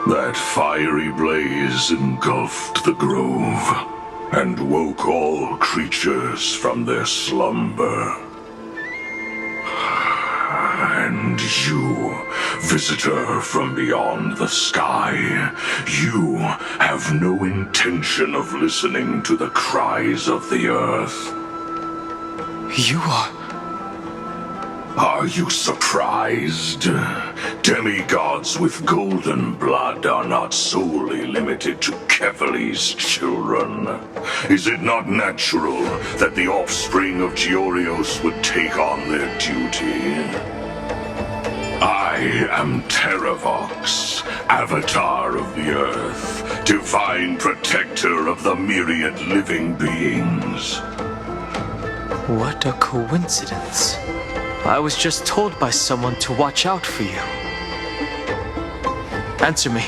That fiery blaze engulfed the grove and woke all creatures from their slumber. And you, visitor from beyond the sky, you have no intention of listening to the cries of the earth. You are... Are you surprised? Demigods with golden blood are not solely limited to Kefali's children. Is it not natural that the offspring of Georios would take on their duty? I am Terravox, Avatar of the Earth, divine protector of the myriad living beings. What a coincidence. I was just told by someone to watch out for you. Answer me.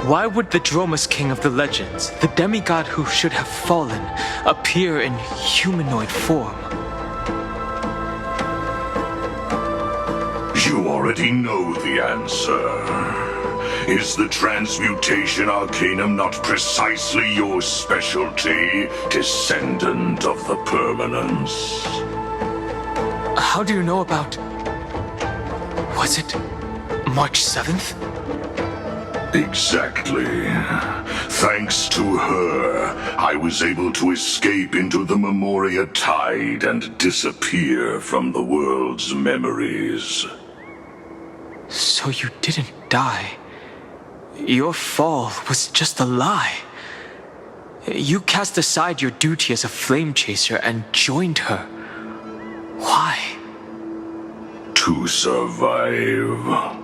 Why would the Dromus King of the legends, the demigod who should have fallen, appear in humanoid form? You already know the answer. Is the transmutation arcanum not precisely your specialty, descendant of the permanence? How do you know about... Was it March 7th? Exactly. Thanks to her, I was able to escape into the Memoria Tide and disappear from the world's memories. So you didn't die. Your fall was just a lie. You cast aside your duty as a flame chaser and joined her. Why? To survive.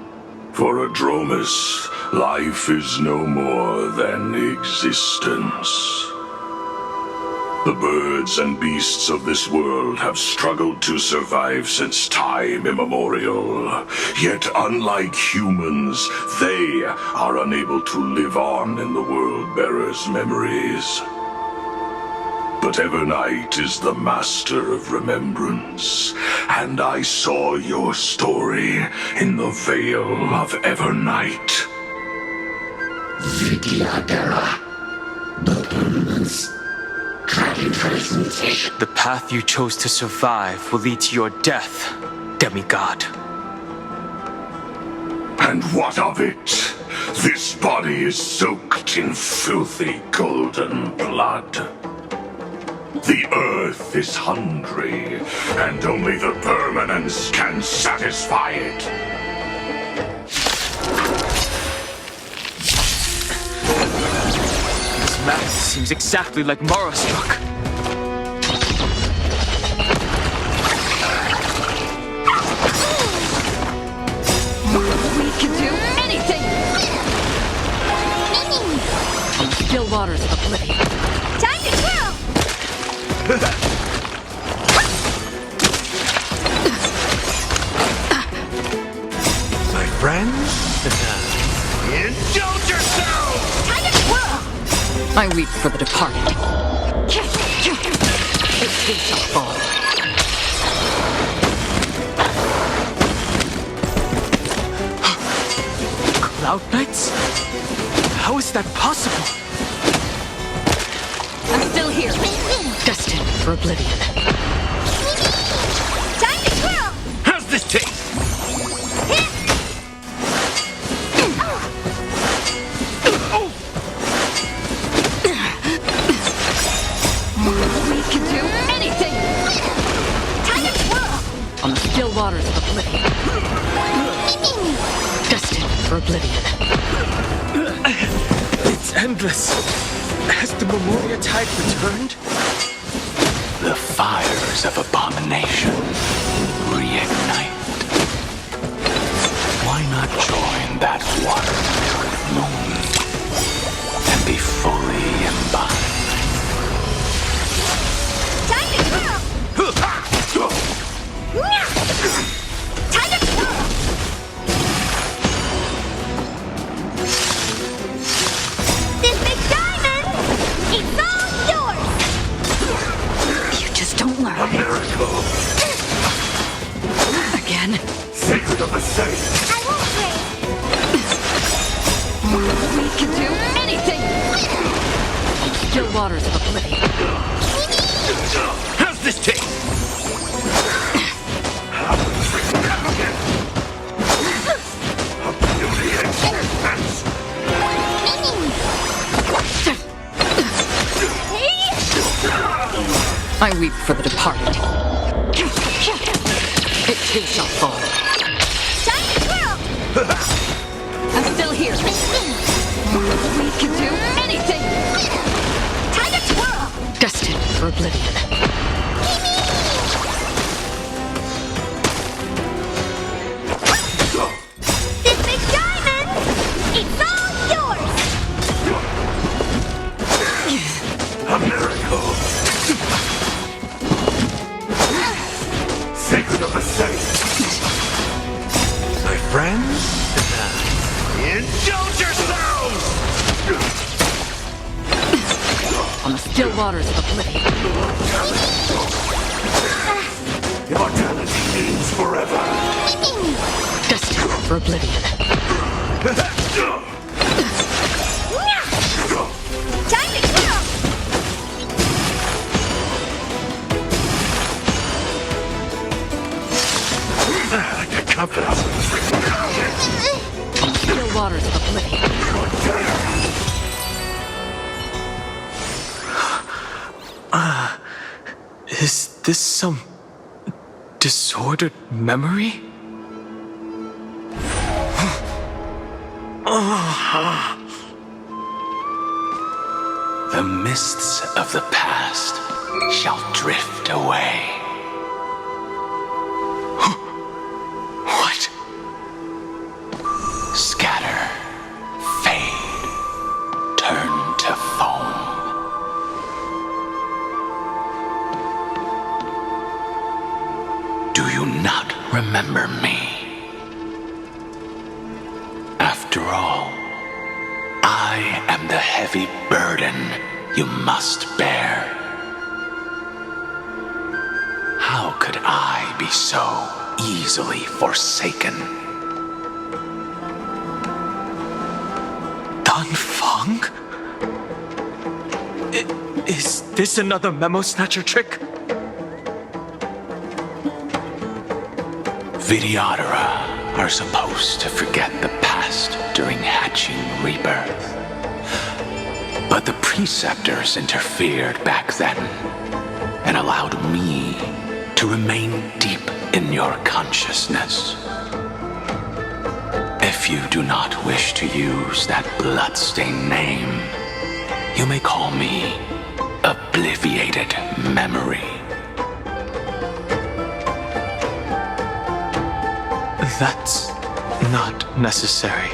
For a Dromus, life is no more than existence. The birds and beasts of this world have struggled to survive since time immemorial. Yet unlike humans, they are unable to live on in the World-Bearer's memories. But Evernight is the master of remembrance, and I saw your story in the Veil of Evernight. Vidyadara, the permanence, dragon transmutation. The path you chose to survive will lead to your death, demigod. And what of it? This body is soaked in filthy golden blood. The earth is hungry, and only the permanence can satisfy it. This map seems exactly like Mara struck. We can do anything! On the still waters of oblivion. Time to twirl! My friends, indulge yourselves! Time to twirl! I weep for the departed. Its feet shall fall. Cloud Knights? How is that possible? I'm still here, destined for oblivion. Time to twirl! How's this taste? We can do anything! Time to twirl! On the still waters of oblivion. Destined for oblivion. It's endless. Has the Memoria Tide returned? The fires of abomination reignite. Why not join that water-bearing moon and be fully embodied? Time to twirl! Time to twirl! This big diamond! It's all yours! You just don't learn. A miracle! Again? Sacred of the saints! I won't break! waters of oblivion. How's this taste? I weep for the departed. It too shall fall. Time to twirl! I'm still here. We can do anything. Time to twirl! Destined for oblivion. This big diamond! It's all yours! A miracle! Sacred of the saints! My friends? Indulge yourselves! On the still waters of oblivion. Immortality means forever! Destined for oblivion. Time to twirl! I like that confidence. On the still waters of oblivion. Is this some disordered memory? The mists of the past shall drift away. What? Scatter, fade, turn to foam. Do you not remember me? After all, I am the heavy burden you must bear. How could I be so easily forsaken? Dan Feng? Is this another memo snatcher trick? Vidyadhara are supposed to forget the past during hatching rebirth. But the preceptors interfered back then and allowed me to remain deep in your consciousness. If you do not wish to use that bloodstained name, you may call me Obliviated Memory. That's not necessary.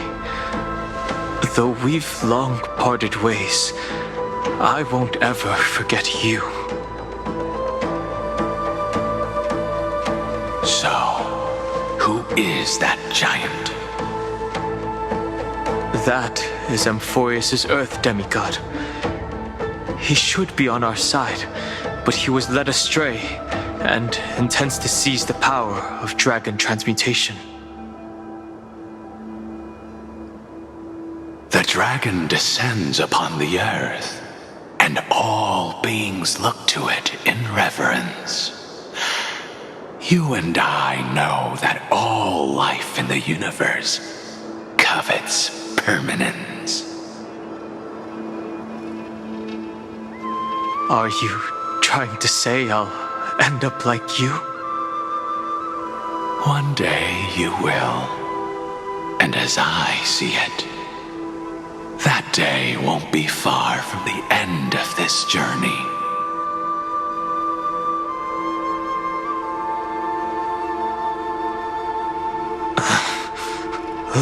Though we've long parted ways, I won't ever forget you. So, who is that giant? That is Amphoreus' Earth demigod. He should be on our side, but he was led astray and intends to seize the power of dragon transmutation. The dragon descends upon the earth, and all beings look to it in reverence. You and I know that all life in the universe covets permanence. Are you trying to say I'll end up like you? One day you will, and as I see it, that day won't be far from the end of this journey.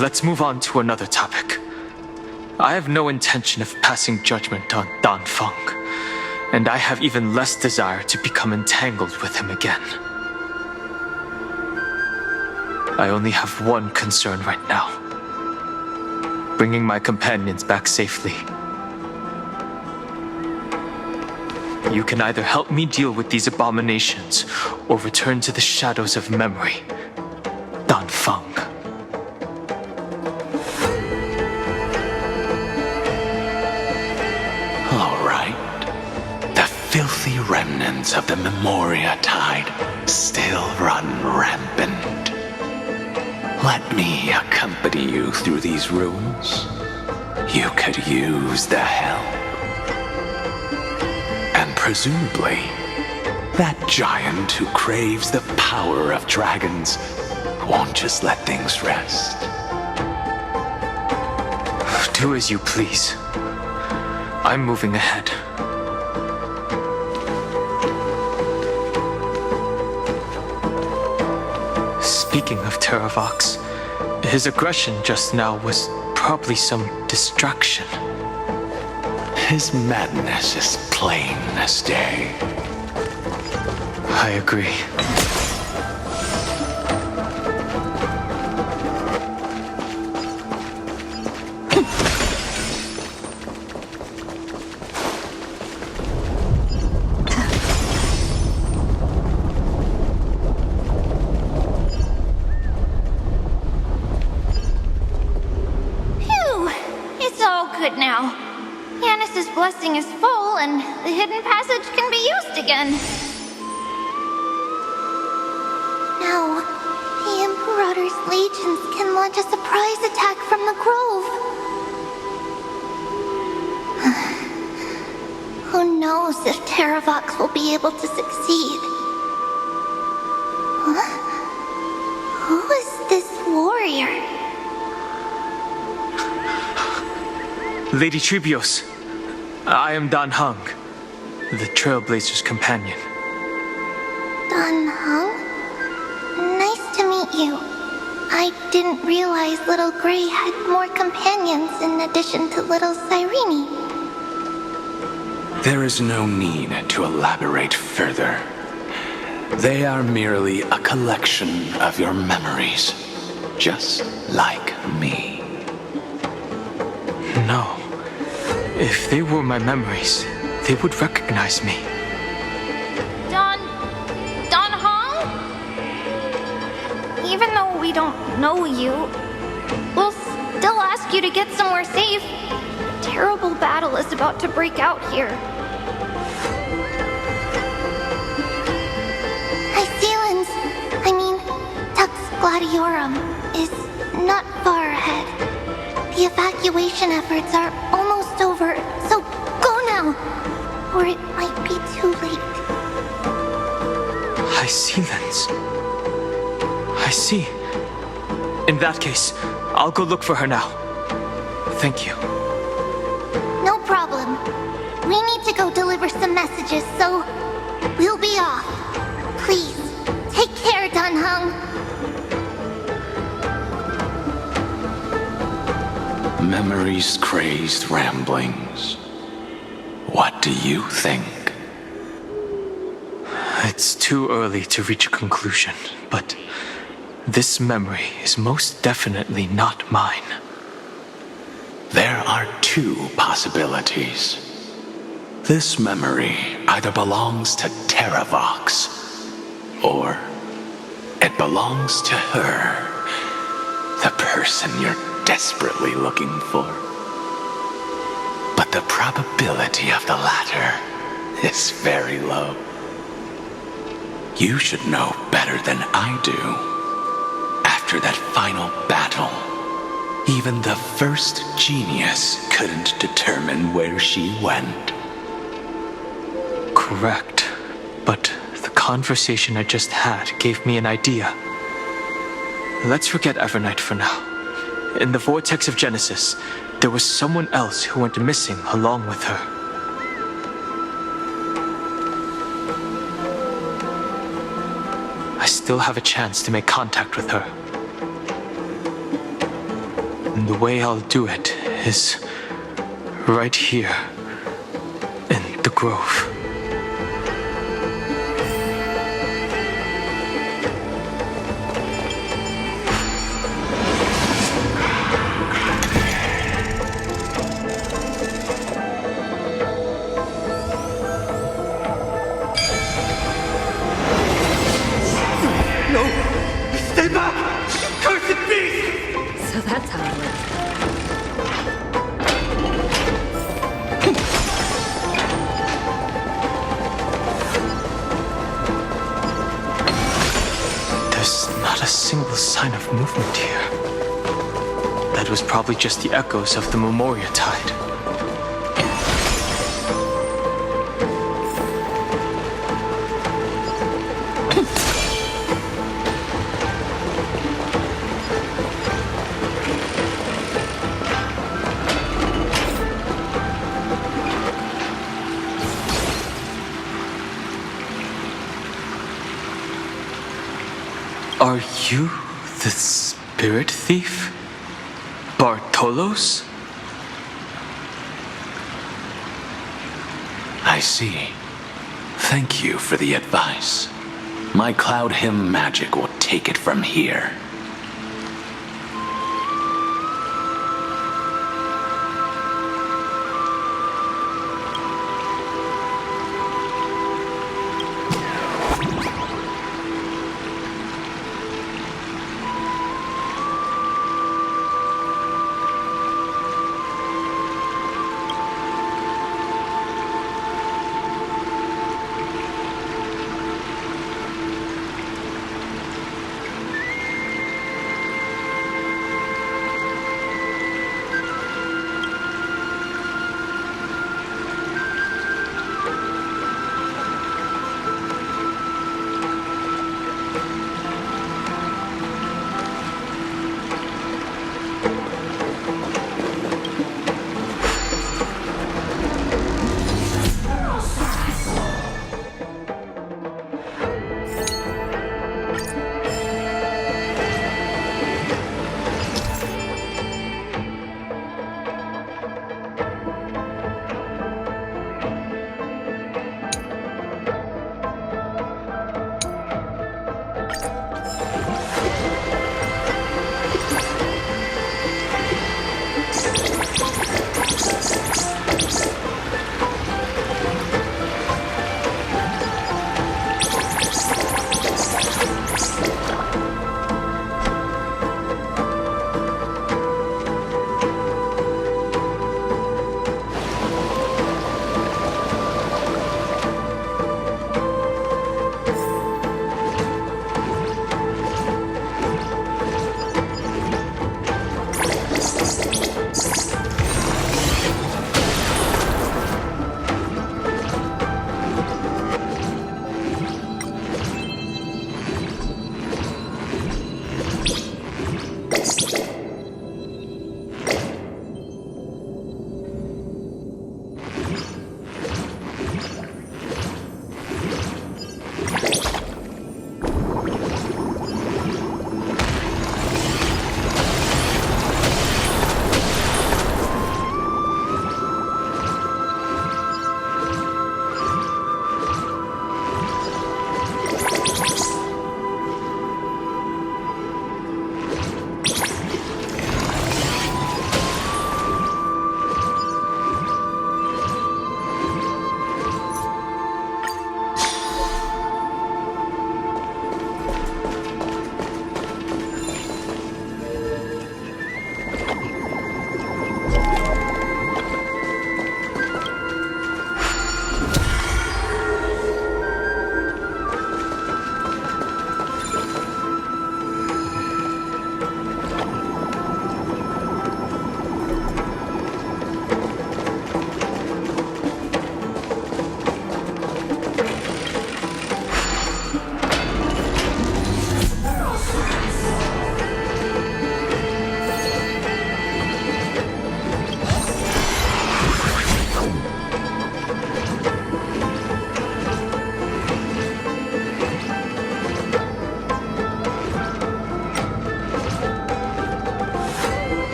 Let's move on to another topic. I have no intention of passing judgment on Dan Feng, and I have even less desire to become entangled with him again. I only have one concern right now: bringing my companions back safely. You can either help me deal with these abominations or return to the shadows of memory. Dan Feng. All right. remnants of the Memoria Tide still run rampant. Let me accompany you through these ruins. You could use the help. And presumably, that giant who craves the power of dragons won't just let things rest. Do as you please. I'm moving ahead. Speaking of Terravox, his aggression just now was probably some distraction. His madness is plain as day. I agree. Phew! It's all good now. Yanis's blessing is full, and the hidden passage can be used again. Now, the Emperor's legions can launch a surprise attack from the grove. Who knows if Terravox will be able to succeed? Huh? Who is this warrior? Lady Trebios, I am Dan Hung, the Trailblazer's companion. Dan Hung? Nice to meet you. I didn't realize Little Gray had more companions in addition to Little Cyrene. There is no need to elaborate further. They are merely a collection of your memories, just like me. No. If they were my memories, they would recognize me. Don Hong? Even though we don't know you, we'll still ask you to get somewhere safe. A terrible battle is about to break out here. Tux Gladiorum is not far ahead. The evacuation efforts are almost over, so go now, or it might be too late. I see, Lens. I see. In that case, I'll go look for her now. Thank you. No problem. We need to go deliver some messages, so we'll be off. Please, take care, Dan Hung. Memories crazed ramblings. What do you think? It's too early to reach a conclusion, but this memory is most definitely not mine. There are two possibilities. This memory either belongs to Terravox, or it belongs to her, the person you're desperately looking for. But the probability of the latter is very low. You should know better than I do. After that final battle, even the first genius couldn't determine where she went. Correct. But the conversation I just had gave me an idea. Let's forget Evernight for now. In the vortex of Genesis, there was someone else who went missing along with her. I still have a chance to make contact with her. And the way I'll do it is right here in the grove. Stay back! Cursed beast! So that's how it works. of movement here. That was probably just the echoes of the Memoria Tide. Are you the spirit thief? Bartolos? I see. Thank you for the advice. My cloud hymn magic will take it from here.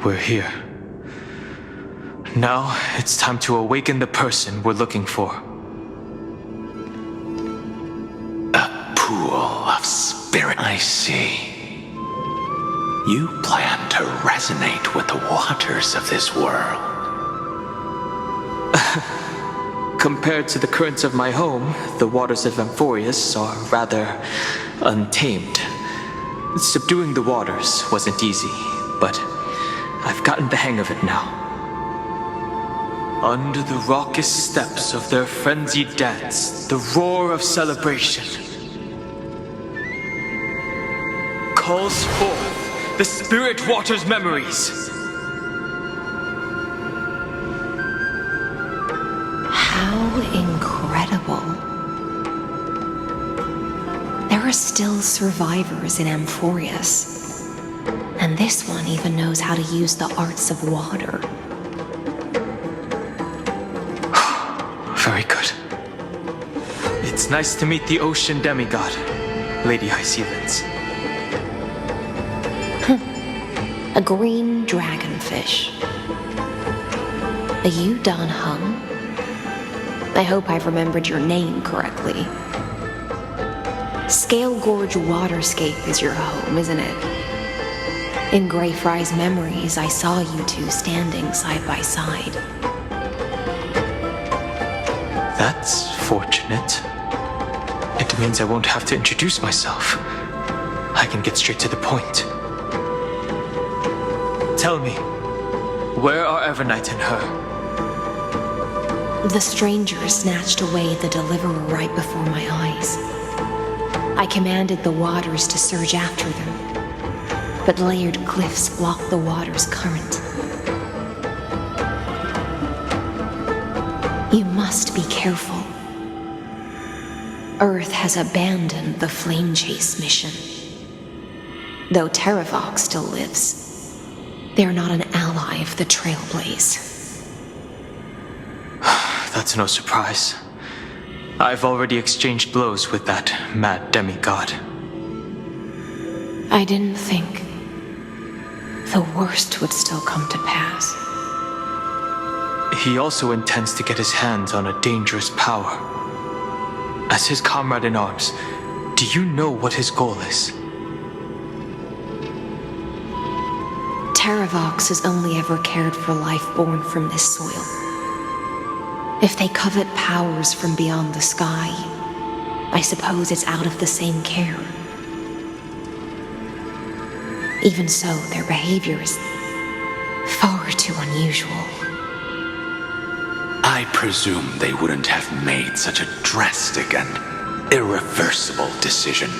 we're here. Now, it's time to awaken the person we're looking for. A pool of spirit, I see. You plan to resonate with the waters of this world. Compared to the currents of my home, the waters of Amphoreus are rather untamed. Subduing the waters wasn't easy, but I've gotten the hang of it now. Under the raucous steps of their frenzied dance, the roar of celebration calls forth the spirit water's memories. How incredible. There are still survivors in Amphoreus, and this one even knows how to use the arts of water. Very good. It's nice to meet the ocean demigod, Lady Hycealens. A green dragonfish. Are you Don Hung? I hope I've remembered your name correctly. Scale Gorge Waterscape is your home, isn't it? In Greyfry's memories, I saw you two standing side by side. That's fortunate. It means I won't have to introduce myself. I can get straight to the point. Tell me, where are Evernight and her? The stranger snatched away the deliverer right before my eyes. I commanded the waters to surge after them, but layered cliffs blocked the water's current. You must be careful. Earth has abandoned the Flame Chase mission. Though Terravox still lives, they're not an ally of the Trailblaze. That's no surprise. I've already exchanged blows with that mad demigod. I didn't think the worst would still come to pass. He also intends to get his hands on a dangerous power. As his comrade in arms, do you know what his goal is? Terravox has only ever cared for life born from this soil. If they covet powers from beyond the sky, I suppose it's out of the same care. Even so, their behavior is far too unusual. I presume they wouldn't have made such a drastic and irreversible decision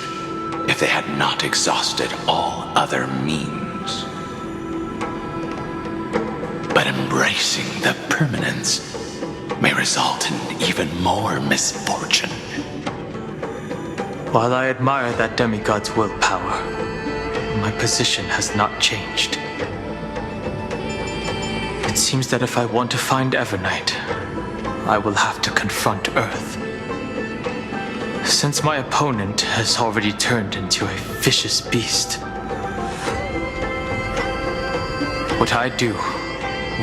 if they had not exhausted all other means. But embracing the permanence may result in even more misfortune. While I admire that demigod's willpower, my position has not changed. It seems that if I want to find Evernight, I will have to confront Earth. Since my opponent has already turned into a vicious beast, what I do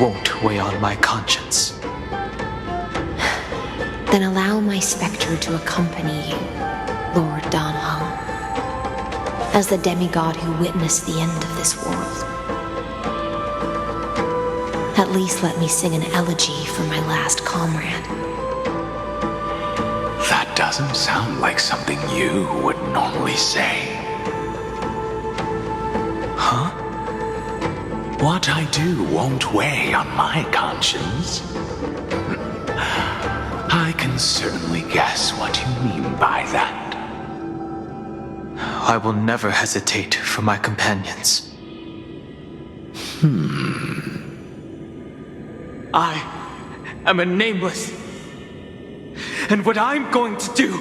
won't weigh on my conscience. Then allow my specter to accompany you, Lord Don Hung, as the demigod who witnessed the end of this world. At least let me sing an elegy for my last comrade. That doesn't sound like something you would normally say. Huh? What I do won't weigh on my conscience. I can certainly guess what you mean by that. I will never hesitate for my companions. I am a nameless. And what I'm going to do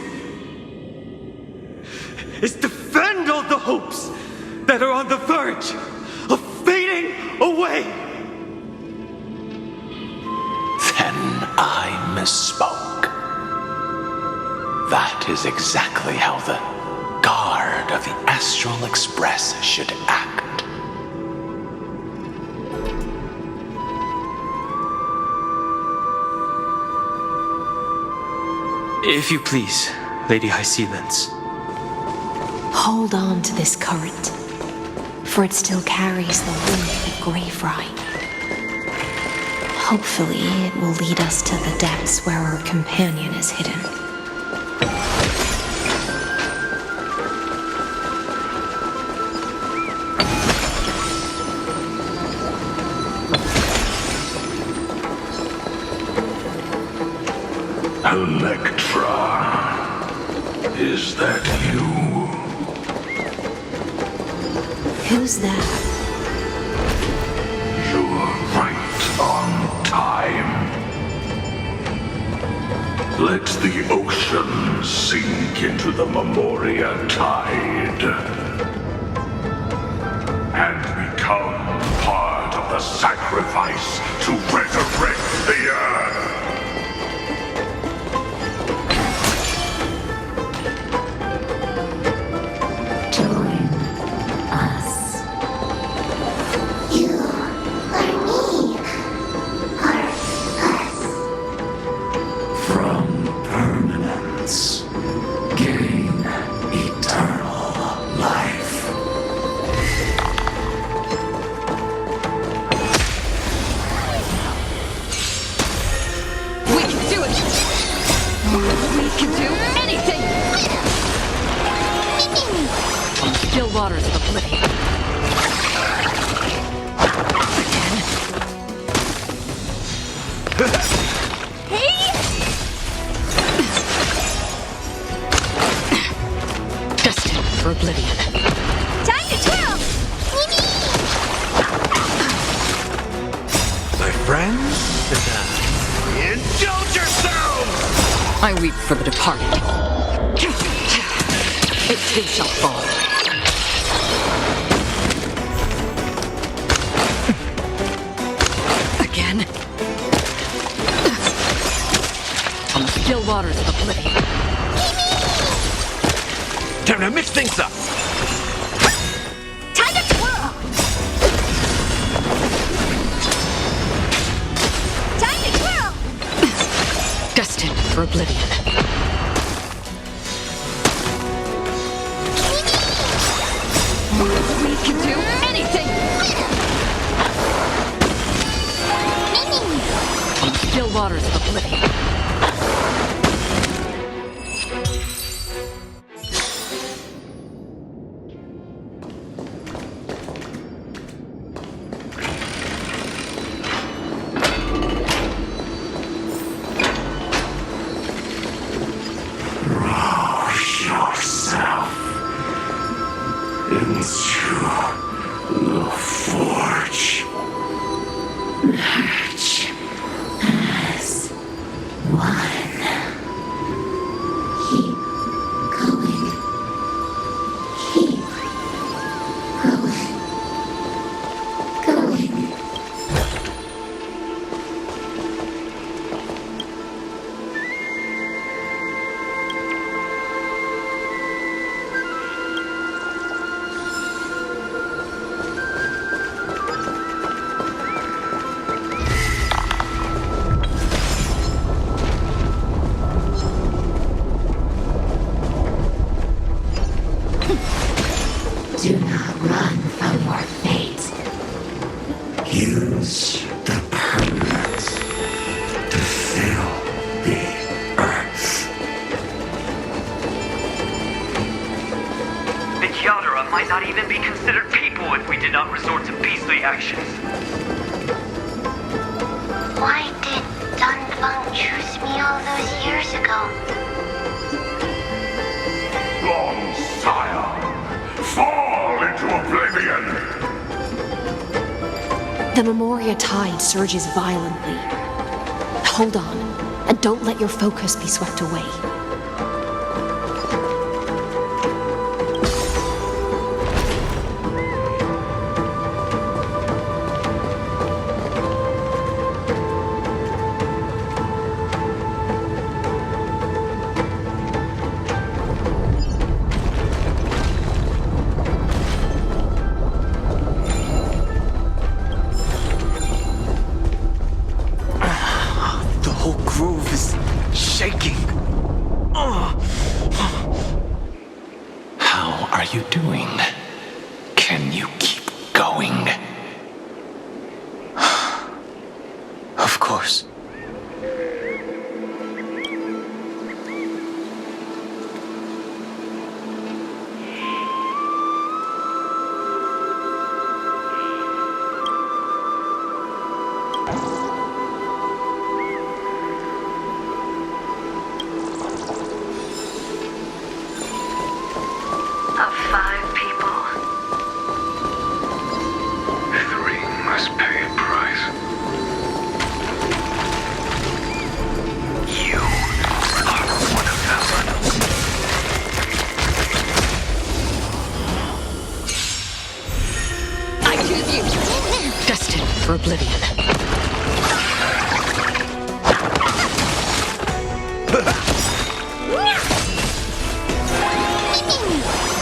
is defend all the hopes that are on the verge of fading away. Then I misspoke. That is exactly how the guard of the Astral Express should act. If you please, Lady High Sealands. Hold on to this current, for it still carries the warmth of Greyfry. Hopefully, it will lead us to the depths where our companion is hidden. Electra, is that you? Who's that? You're right on time. Let the ocean sink into the Memoria tide and become part of the sacrifice to resurrect the earth. Join us. You are me. Are us. From permanence, gain eternal life. We can do it! We can do anything! On the still waters of oblivion. Destined for oblivion. Time to twirl! My friends, indulge yourselves! I weep for the departed. It too shall fall. Again. On the still waters of oblivion. Time to mix things up! Time to twirl! Time to twirl! Destined for oblivion. We can do anything! On the still waters of oblivion. Yourself into the forge. Merge as one. Keep going. Keep going. Going. Do not run from your fate. Use the permanence to fill the earth. The Yadara might not even be considered people if we did not resort to beastly actions. Why did Dunfeng choose me all those years ago? Long sire, fall into oblivion! The Memoria tide surges violently. Hold on, and don't let your focus be swept away. The whole grove is shaking. you doing? Can you keep going? Of course. Of 5 people. 3 must pay a price. You are one of them. I choose you. Destined for oblivion.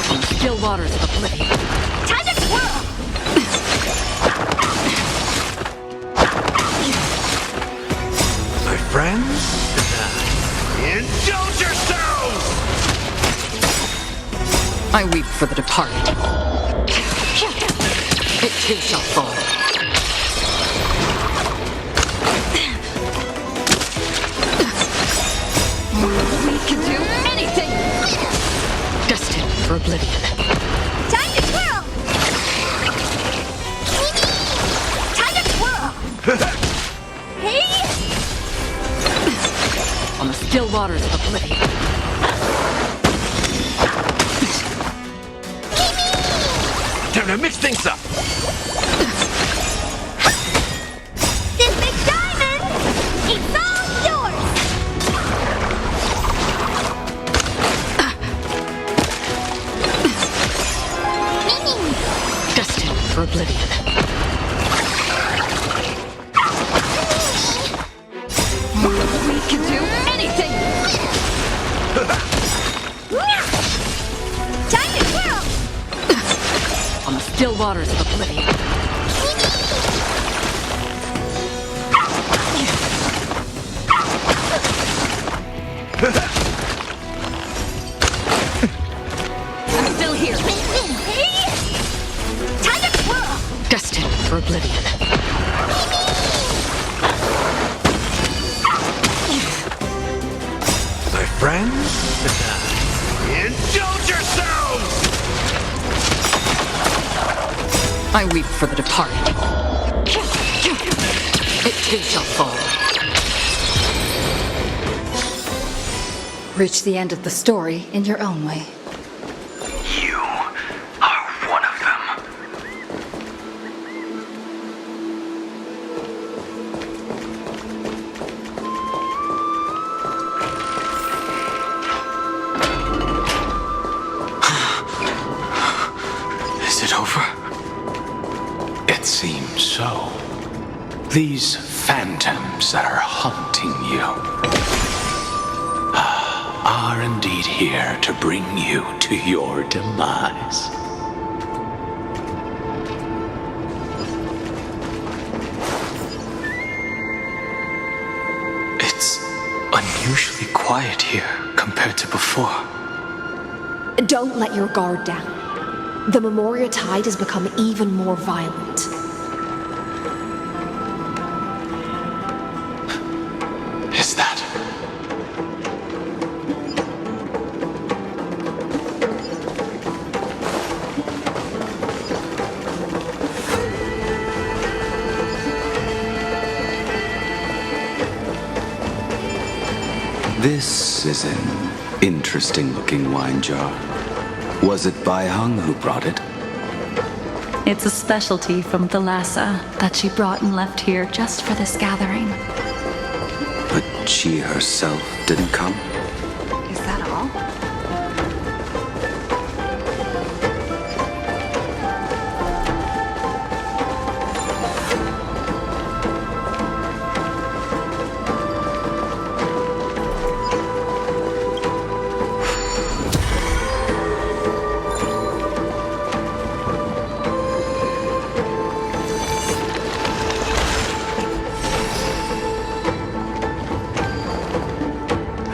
On the still waters of oblivion. Time to twirl! My friends? Indulge yourselves! I weep for the departed. It too shall fall. We can do anything! Destined for oblivion. Time to twirl! Time to twirl! Hey! On the still waters of oblivion. Time to mix things up! This big diamond! It's all yours! Destined for oblivion. We can do anything! Time to twirl! On the still waters of oblivion. I'm still here. Hey! Time to twirl! Destined for oblivion. My friends? Indulge yourselves! I weep for the departed. It too shall fall. Reach the end of the story in your own way. You are one of them. Is it over? It seems so. These phantoms that are haunting you are indeed here to bring you to your demise. It's unusually quiet here compared to before. Don't let your guard down. The Memoria tide has become even more violent. Is that? This is an interesting-looking wine jar. Was it Baihang who brought it? It's a specialty from Thalassa that she brought and left here just for this gathering. But she herself didn't come? Is that all?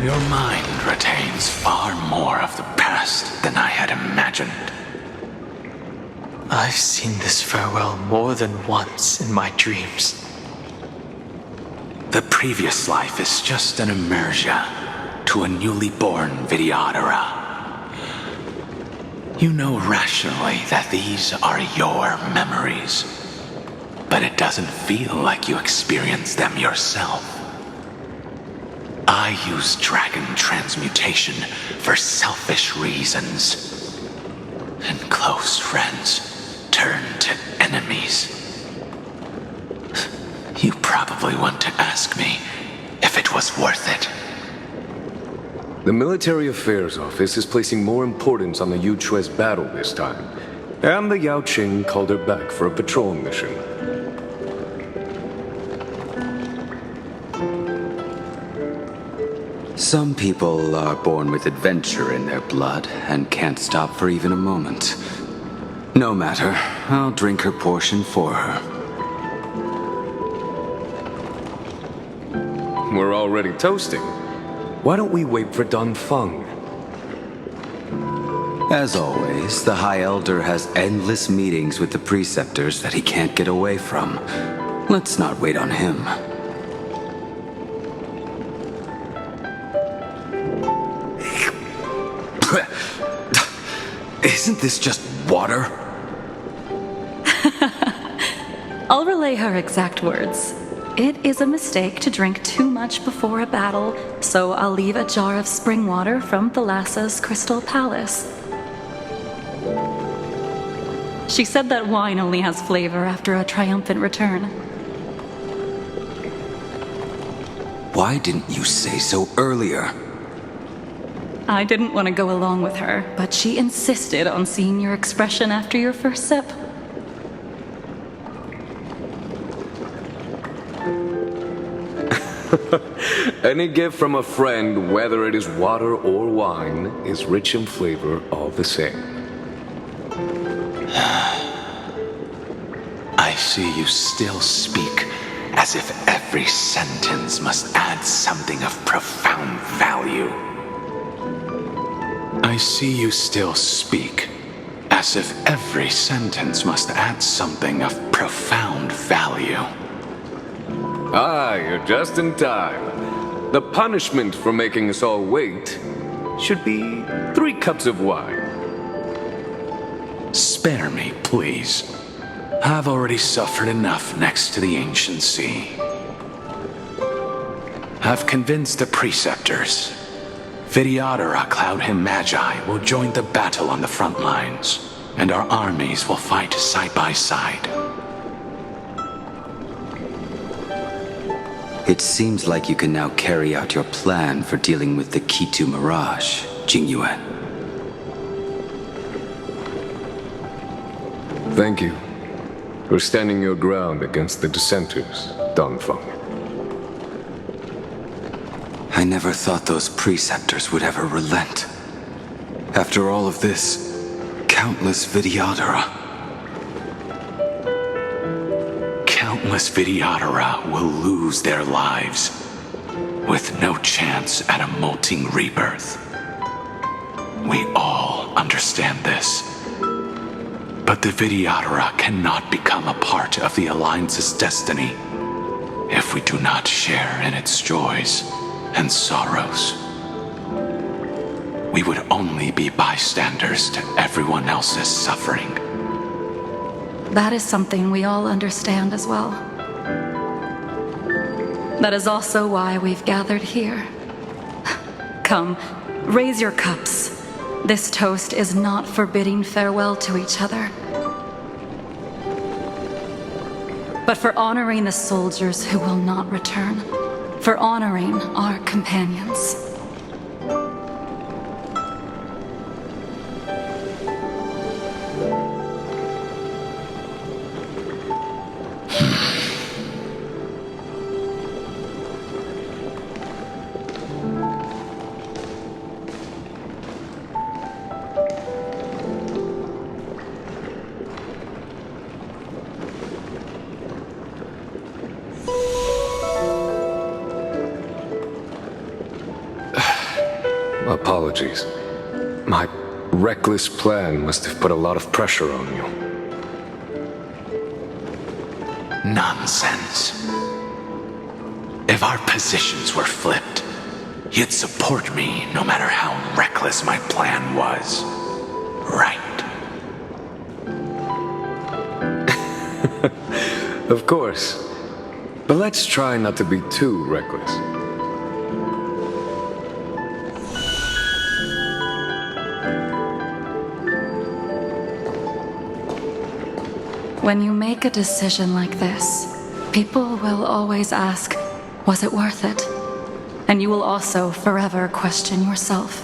Your mind retains far more of of the past than I had imagined. I've seen this farewell more than once in my dreams. The previous life is just an immersia to a newly born Videodora. You know rationally that these are your memories, but it doesn't feel like you experienced them yourself. I use dragon transmutation for selfish reasons, and close friends turn to enemies. You probably want to ask me if it was worth it. The Military Affairs Office is placing more importance on the Yuchue's battle this time, and the Yao Qing called her back for a patrol mission. Some people are born with adventure in their blood and can't stop for even a moment. No matter, I'll drink her portion for her. We're already toasting. Why don't we wait for Dunfeng? As always, the High Elder has endless meetings with the preceptors that he can't get away from. Let's not wait on him. Isn't this just water? I'll relay her exact words. It is a mistake to drink too much before a battle, so I'll leave a jar of spring water from Thalassa's Crystal Palace. She said that wine only has flavor after a triumphant return. Why didn't you say so earlier? I didn't want to go along with her, but she insisted on seeing your expression after your first sip. Any gift from a friend, whether it is water or wine, is rich in flavor all the same. I see you still speak as if every sentence must add something of profound value. I see you still speak as if every sentence must add something of profound value. Ah, you're just in time. The punishment for making us all wait should be 3 cups of wine. Spare me, please. I've already suffered enough next to the ancient sea. I've convinced the preceptors. Videodora Cloud Him Magi will join the battle on the front lines, and our armies will fight side by side. It seems like you can now carry out your plan for dealing with the Kitu Mirage, Jingyuan. Thank you for standing your ground against the dissenters, Dunfeng. I never thought those preceptors would ever relent. After all of this, countless Videodora. Countless Videodora will lose their lives, with no chance at a molting rebirth. We all understand this. But the Videodora cannot become a part of the Alliance's destiny if we do not share in its joys and sorrows. We would only be bystanders to everyone else's suffering. That is something we all understand as well. That is also why we've gathered here. Come, raise your cups. This toast is not for bidding farewell to each other, but for honoring the soldiers who will not return, for honoring our companions. Apologies. My reckless plan must have put a lot of pressure on you. Nonsense. If our positions were flipped, you'd support me no matter how reckless my plan was. Right? Of course. But let's try not to be too reckless. When you make a decision like this, people will always ask, was it worth it? And you will also forever question yourself.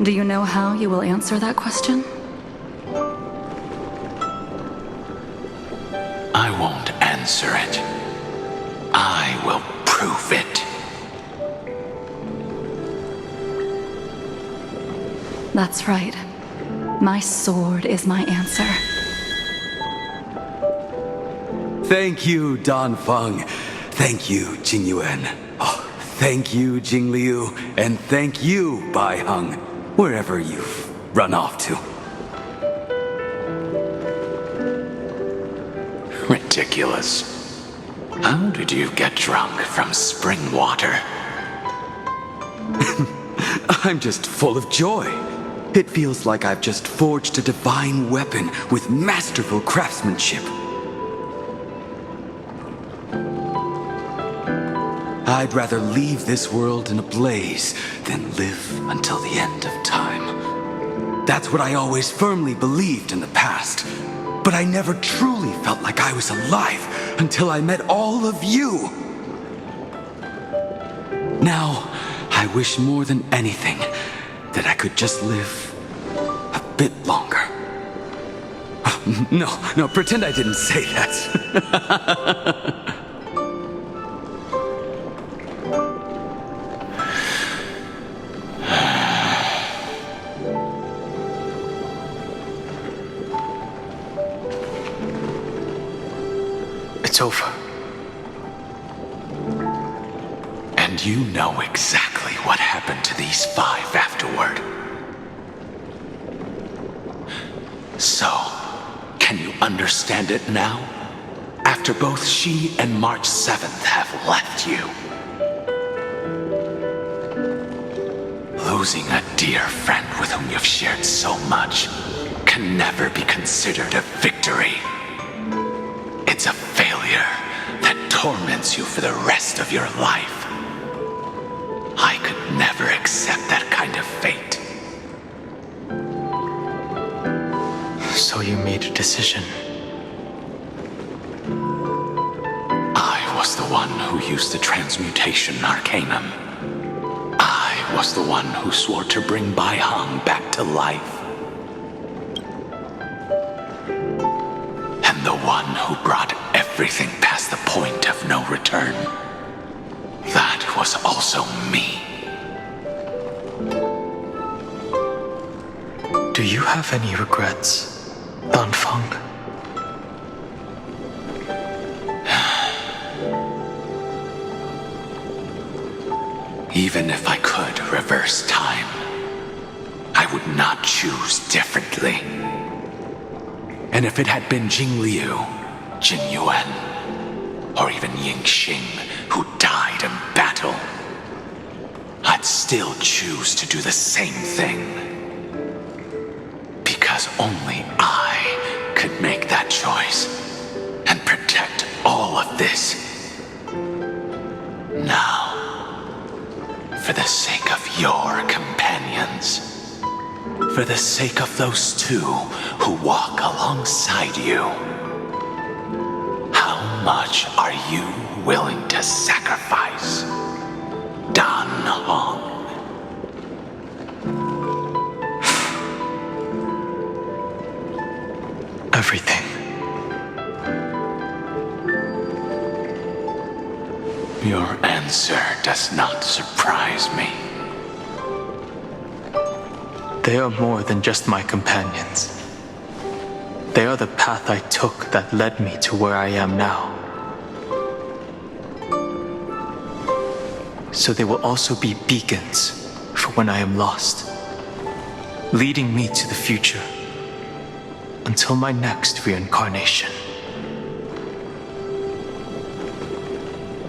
Do you know how you will answer that question? I won't answer it. I will prove it. That's right. My sword is my answer. Thank you, Dan Feng. Thank you, Jing Yuan. Oh, thank you, Jing Liu. And thank you, Bai Heng, wherever you've run off to. Ridiculous. How did you get drunk from spring water? I'm just full of joy. It feels like I've just forged a divine weapon with masterful craftsmanship. I'd rather leave this world in a blaze than live until the end of time. That's what I always firmly believed in the past. But I never truly felt like I was alive until I met all of you. Now, I wish more than anything that I could just live a bit longer. No, pretend I didn't say that. It's over. And you know exactly what happened to these 5 afterward. So, can you understand it now? After both she and March 7th have left you. Losing a dear friend with whom you've shared so much can never be considered a victory. It's a failure that torments you for the rest of your life. I could never accept that kind of fate. So you made a decision. I was the one who used the transmutation arcanum. I was the one who swore to bring Bai Heng back to life. And the one who brought everything past the point of no return. That was also me. Do you have any regrets, Dan Feng? Even if I could reverse time, I would not choose differently. And if it had been Jing Liu, Jin Yuan, or even Ying Xing who died in battle, I'd still choose to do the same thing. Because only I could make that choice and protect all of this. Now, for the sake of your companions, for the sake of those 2 who walk alongside you, how much are you willing to sacrifice, Dan Hong? Everything. Your answer does not surprise me. They are more than just my companions. They are the path I took that led me to where I am now. so they will also be beacons for when I am lost, leading me to the future until my next reincarnation.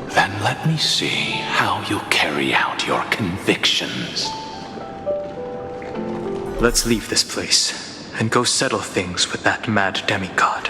Then let me see how you carry out your convictions. Let's leave this place and go settle things with that mad demigod.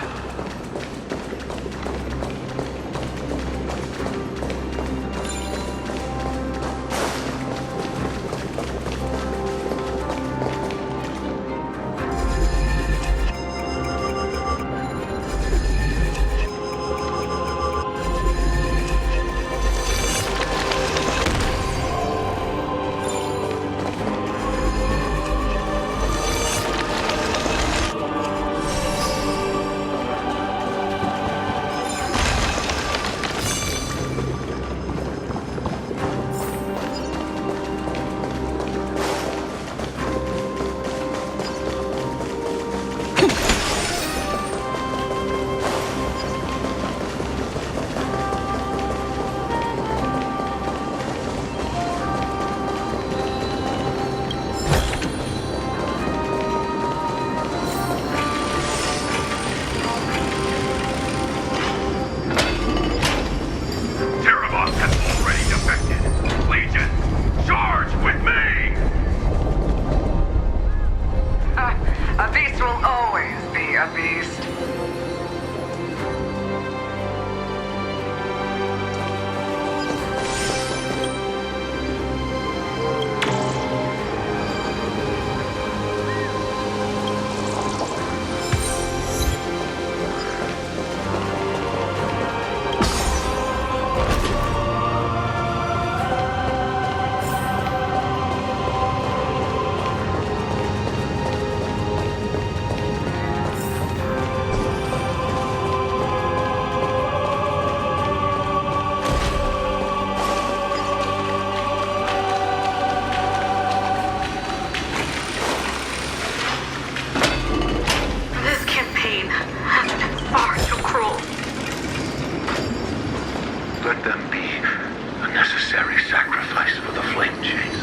Let them be a necessary sacrifice for the flame chase.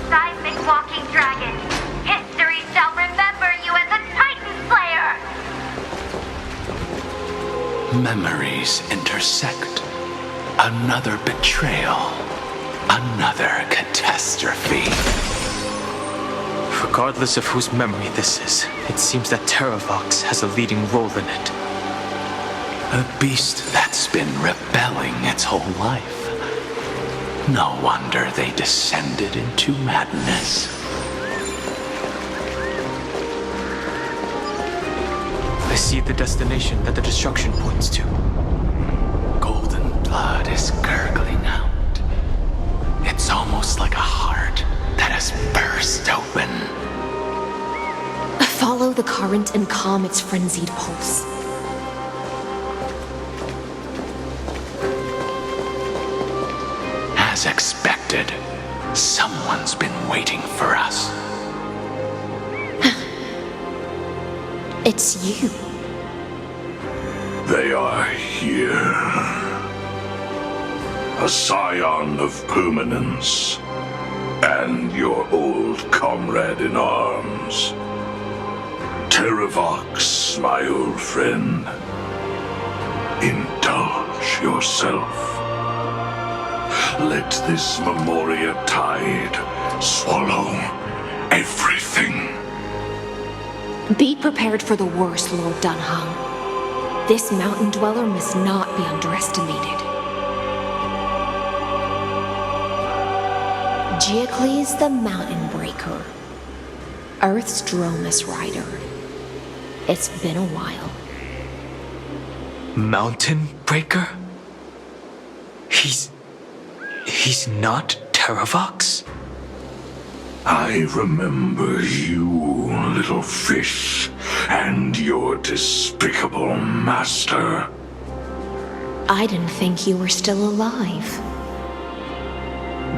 Seismic walking dragon. History shall remember you as a Titan Slayer. Memories intersect. Another betrayal. Another catastrophe. Regardless of whose memory this is, it seems that Terravox has a leading role in it. A beast that's been rebelling its whole life. No wonder they descended into madness. I see the destination that the destruction points to. Golden blood is gurgling out. It's almost like a heart that has burst open. Follow the current and calm its frenzied pulse. As expected, someone's been waiting for us. It's you. They are here. A scion of permanence, and your old comrade in arms. Terravox, my old friend. Indulge yourself. Let this Memoria tide swallow everything. Be prepared for the worst, Lord Dunham. This mountain dweller must not be underestimated. Geocles the Mountain Breaker. Earth's Dromus Rider. It's been a while. Mountain Breaker? He's not Terravox? I remember you, little fish, and your despicable master. I didn't think you were still alive.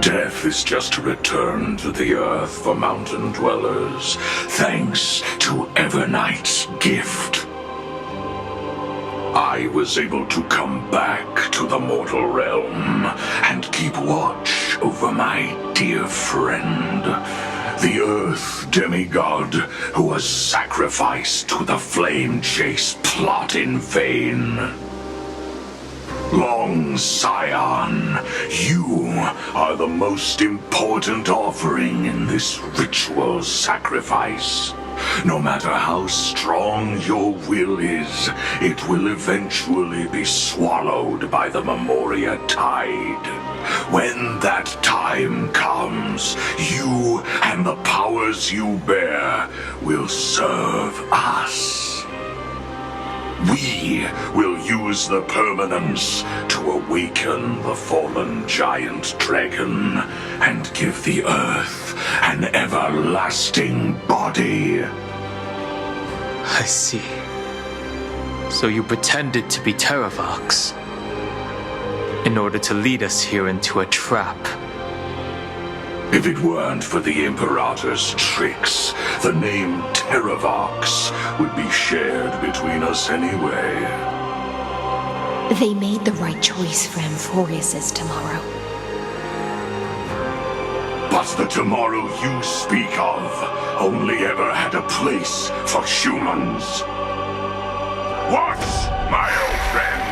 Death is just a return to the earth for mountain dwellers, thanks to Evernight's gift. I was able to come back to the mortal realm and keep watch over my dear friend, the Earth demigod who was sacrificed to the flame chase plot in vain. Long Scion, you are the most important offering in this ritual sacrifice. No matter how strong your will is, it will eventually be swallowed by the Memoria tide. When that time comes, you and the powers you bear will serve us. We will use the permanence to awaken the fallen giant dragon and give the earth an everlasting body. I see. So you pretended to be Terravox in order to lead us here into a trap. If it weren't for the Imperator's tricks, the name Terravox would be shared between us anyway. They made the right choice for amphoreus tomorrow. But the tomorrow you speak of only ever had a place for humans. What, my old friend?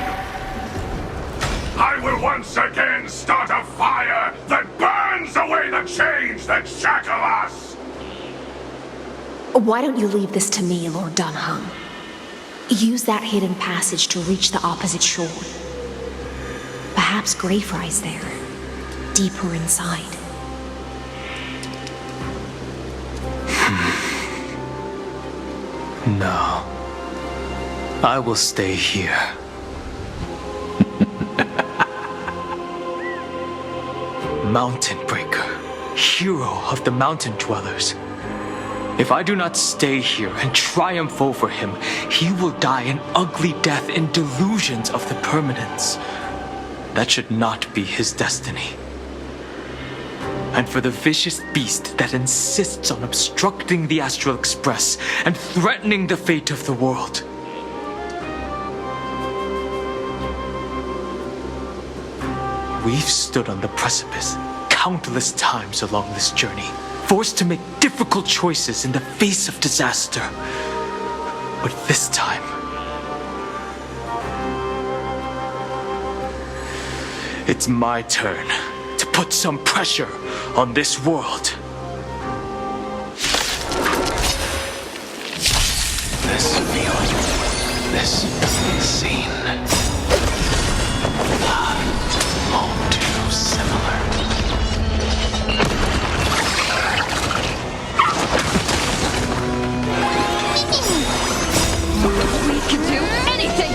I will once again start a fire that burns away the chains that shackle us! Why don't you leave this to me, Lord Dunham? Use that hidden passage to reach the opposite shore. Perhaps Greyfry's there, deeper inside. No. I will stay here. Mountain Breaker, hero of the mountain dwellers. If I do not stay here and triumph over him, he will die an ugly death in delusions of the permanence. That should not be his destiny. And for the vicious beast that insists on obstructing the Astral Express and threatening the fate of the world. We've stood on the precipice countless times along this journey, forced to make difficult choices in the face of disaster. But this time, it's my turn to put some pressure on this world. This feeling, this scene, all too similar. We can do anything!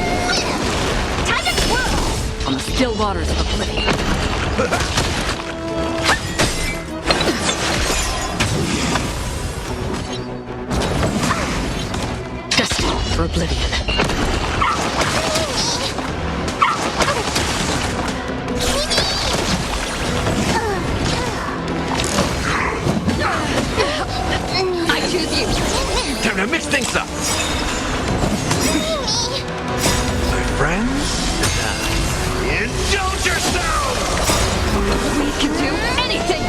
Time to twirl! On the still waters of oblivion. Destined for oblivion. I choose you! Time to mix things up! My friends, indulge yourselves! We can do anything!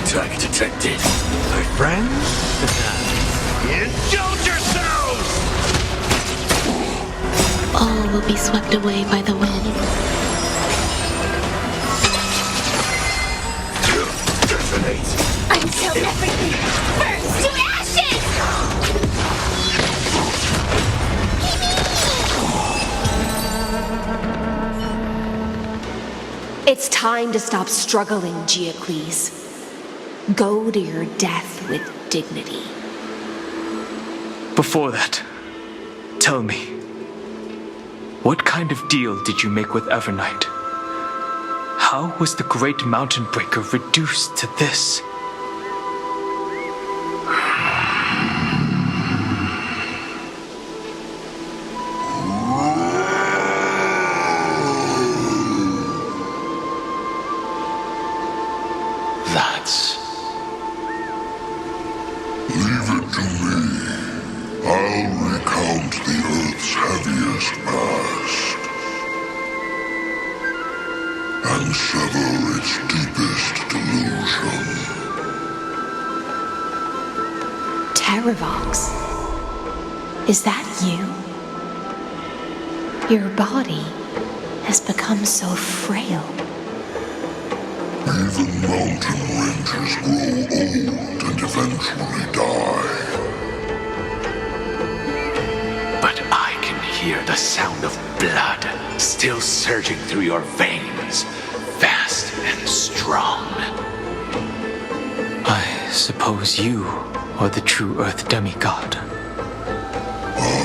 Attack detected. My friends? Indulge yourselves! All will be swept away by the wind. Detonate. Until everything burns to ashes! It's time to stop struggling, Geocles. Go to your death with dignity. Before that, tell me, what kind of deal did you make with Evernight? How was the Great Mountain Breaker reduced to this? Leave it to me. I'll recount the Earth's heaviest past and sever its deepest delusion. Terravox, is that you? Your body has become so frail. Even mountain ranges grow old and eventually die. But I can hear the sound of blood still surging through your veins, fast and strong. I suppose you are the true Earth demigod. I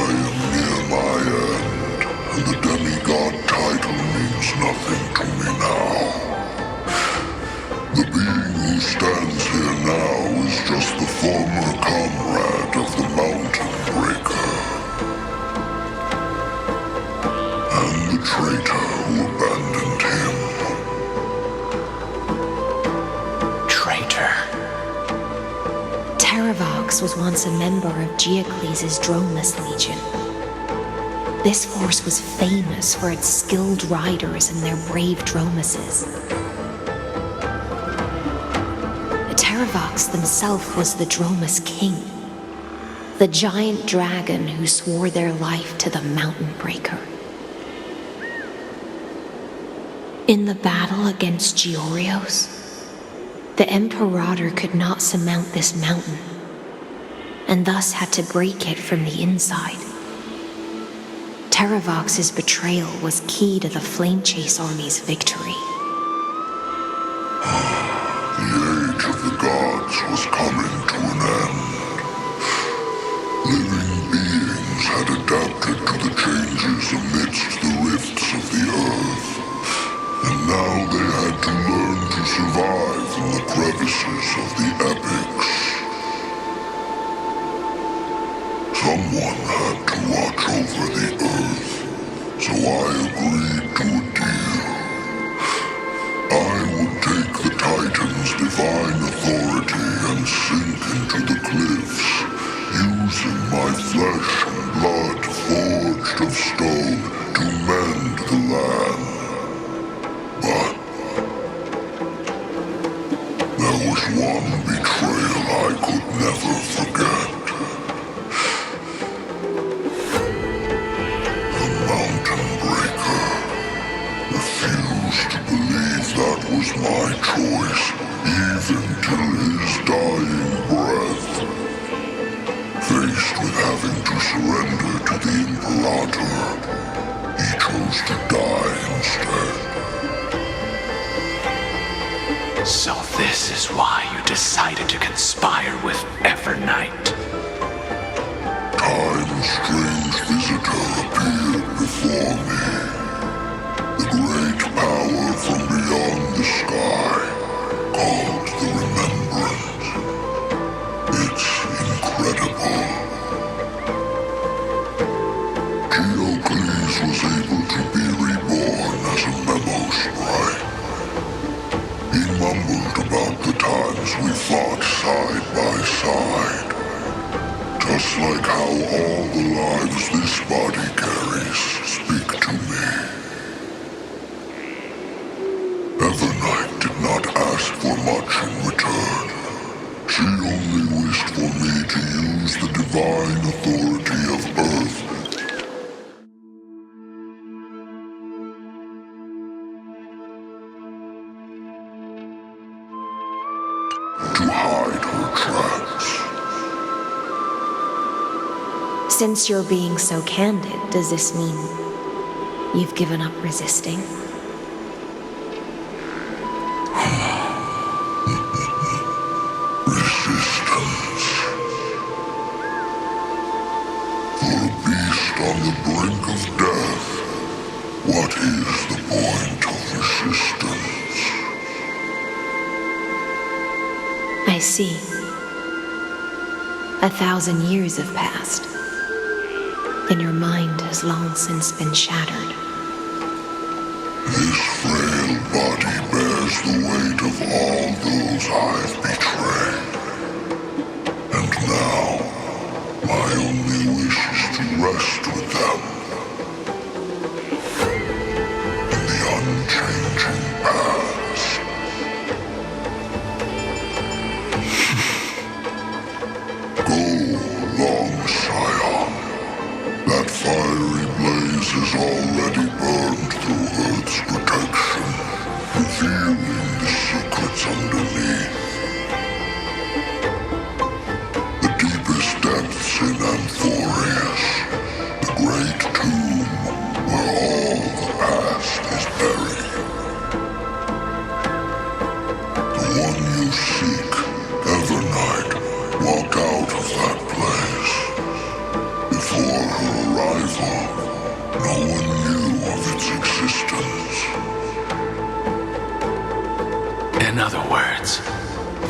am near my end, and the demigod title means nothing to me now. The being who stands here now is just the former comrade of the Mountain Breaker. And the traitor who abandoned him. Traitor? Terravox was once a member of Geocles' Dromus Legion. This force was famous for its skilled riders and their brave Dromuses. Terravox himself was the Dromus King, the giant dragon who swore their life to the Mountain Breaker. In the battle against Georios, the Imperator could not surmount this mountain, and thus had to break it from the inside. Terravox's betrayal was key to the Flamechase army's victory. The age of the gods was coming to an end. Living beings had adapted to the changes amidst the rifts of the earth, and now they had to learn to survive in the crevices of the epics. Someone had to watch over the earth, so I agreed to a deal. I would take the Titan's divine authority and sink into the cliffs, using my flesh and blood forged of stone to mend the land. But there was one betrayal I could never forget. The Mountain Breaker refused to believe that was my choice, even till his dying breath. Faced with having to surrender to the Imperator, he chose to die instead. So this is why you decided to conspire with Evernight. Time's strange visitor appeared before me. The great power from beyond the sky, called the Remembrance. It's incredible. Geocles was able to be reborn as a memo sprite. He mumbled about the times we fought side by side. Just like how all the lives this body carries speak to me. Evernight did not ask for much in return. to use the divine authority of Earth to hide her tracks. Since you're being so candid, does this mean you've given up resisting? Resistance. For a beast on the brink of death, what is the point of resistance? I see. 1,000 years have passed, and your mind has long since been shattered. This frail body bears the weight of all those I've betrayed. And now, my only wish is to rest with them in the unchanging past. Go, long Scion. That fiery blaze has already burned through Earth's protection, revealing the secrets underneath. The deepest depths in amphoreus, the great tomb where all the past is buried. The one you seek, Evernight, walked out of that place. Before her arrival, no one knew of its existence. In other words,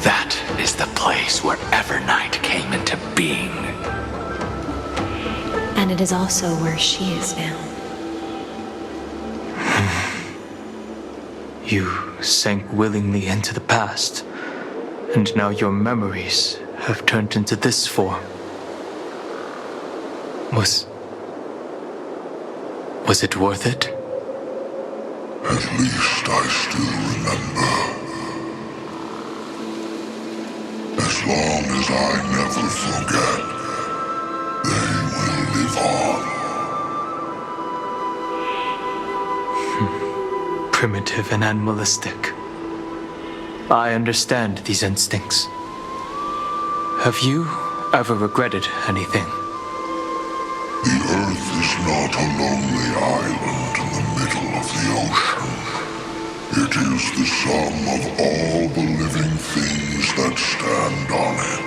that is the place where Evernight came into being. And it is also where she is now. You sank willingly into the past, and now your memories have turned into this form. Was it worth it? At least I still remember. As long as I never forget, they will live on. Primitive and animalistic. I understand these instincts. Have you ever regretted anything? The Earth is not a lonely island in the middle of the ocean. It is the sum of all the living things that stand on it.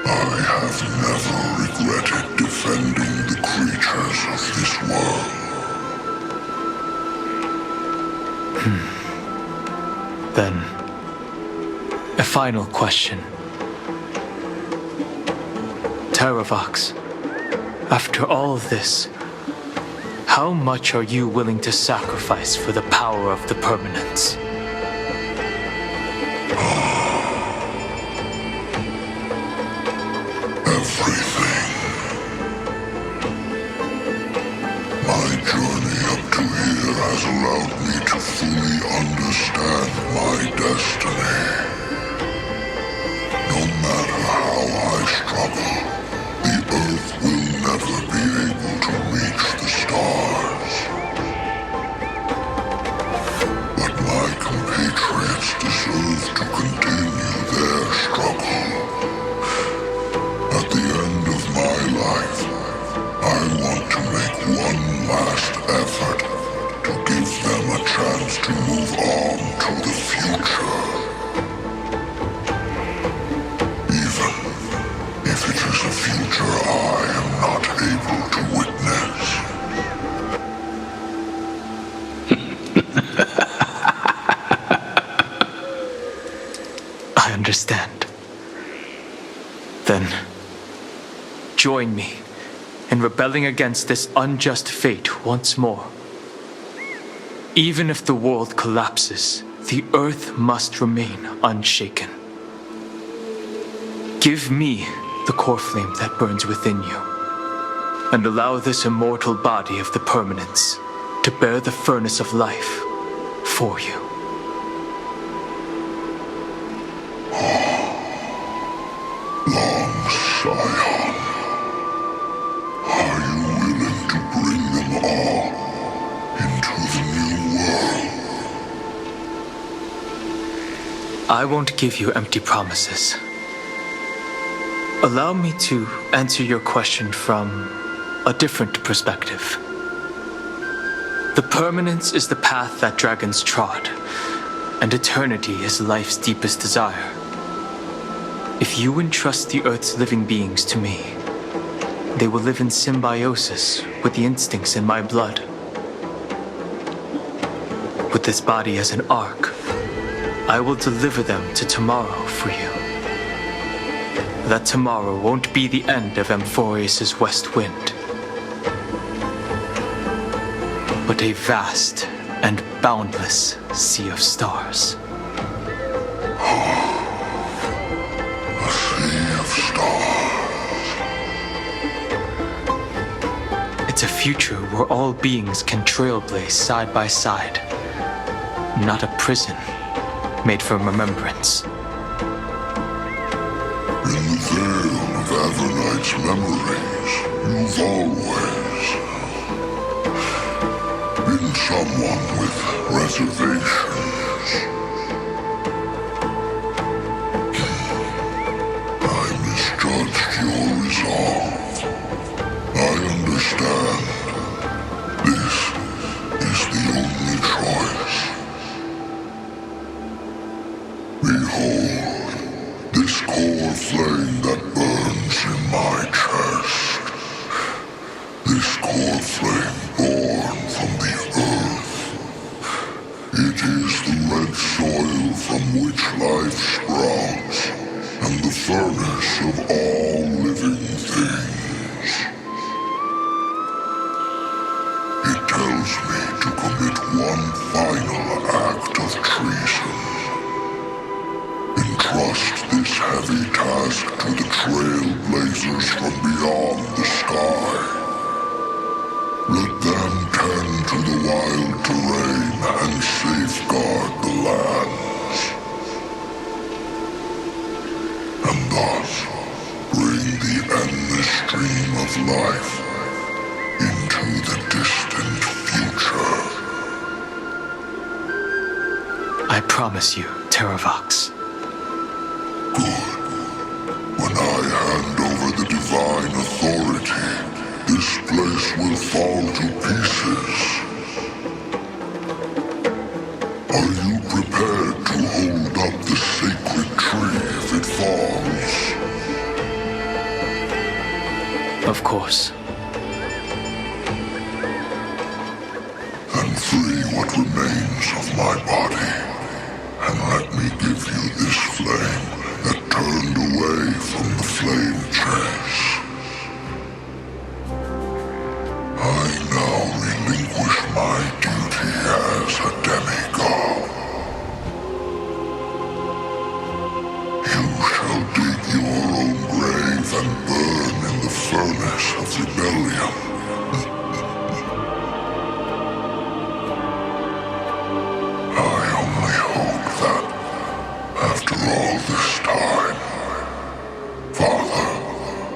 I have never regretted defending the creatures of this world. Then, a final question. Terravox, after all of this, how much are you willing to sacrifice for the power of the permanence? Everything. My journey up to here has allowed me to fully understand my destiny. No matter how I struggle, the Earth will never be able to reach the stars. But my compatriots deserve to continue their struggle. At the end of my life, I want to make one last effort to give them a chance to move on to the future. Even if it is a future I am not able to witness. I understand. Then, join me in rebelling against this unjust fate once more. Even if the world collapses, the Earth must remain unshaken. Give me the core flame that burns within you, and allow this immortal body of the permanence to bear the furnace of life for you. I won't give you empty promises. Allow me to answer your question from a different perspective. The permanence is the path that dragons trod, and eternity is life's deepest desire. If you entrust the Earth's living beings to me, they will live in symbiosis with the instincts in my blood. With this body as an ark, I will deliver them to tomorrow for you. That tomorrow won't be the end of amphoreus' west wind, but a vast and boundless sea of stars. A sea of stars. It's a future where all beings can trailblaze side by side, not a prison made for remembrance. In the veil of Evernight's memories, you've always been someone with reservations. I misjudged your resolve. I understand. This is the only choice. Behold, this core flame that burns in my chest. This core flame born from the earth. It is the red soil from which life sprouts, and the furnace of all living things. It tells me to commit one final act of treason. Entrust this heavy task to the trailblazers from beyond the sky. Let them tend to the wild terrain and safeguard the lands. And thus bring the endless stream of life into the distant future. I promise you, Terravox. Good. When I hand over the divine authority, this place will fall to pieces. Are you prepared to hold up the sacred tree if it falls? Of course. Then free what remains of my body, and let me give you this flame that turned away from the flame chase. I now relinquish my duty as a demigod. You shall dig your own grave and burn in the furnace of rebellion. I only hope that, after all this time, Father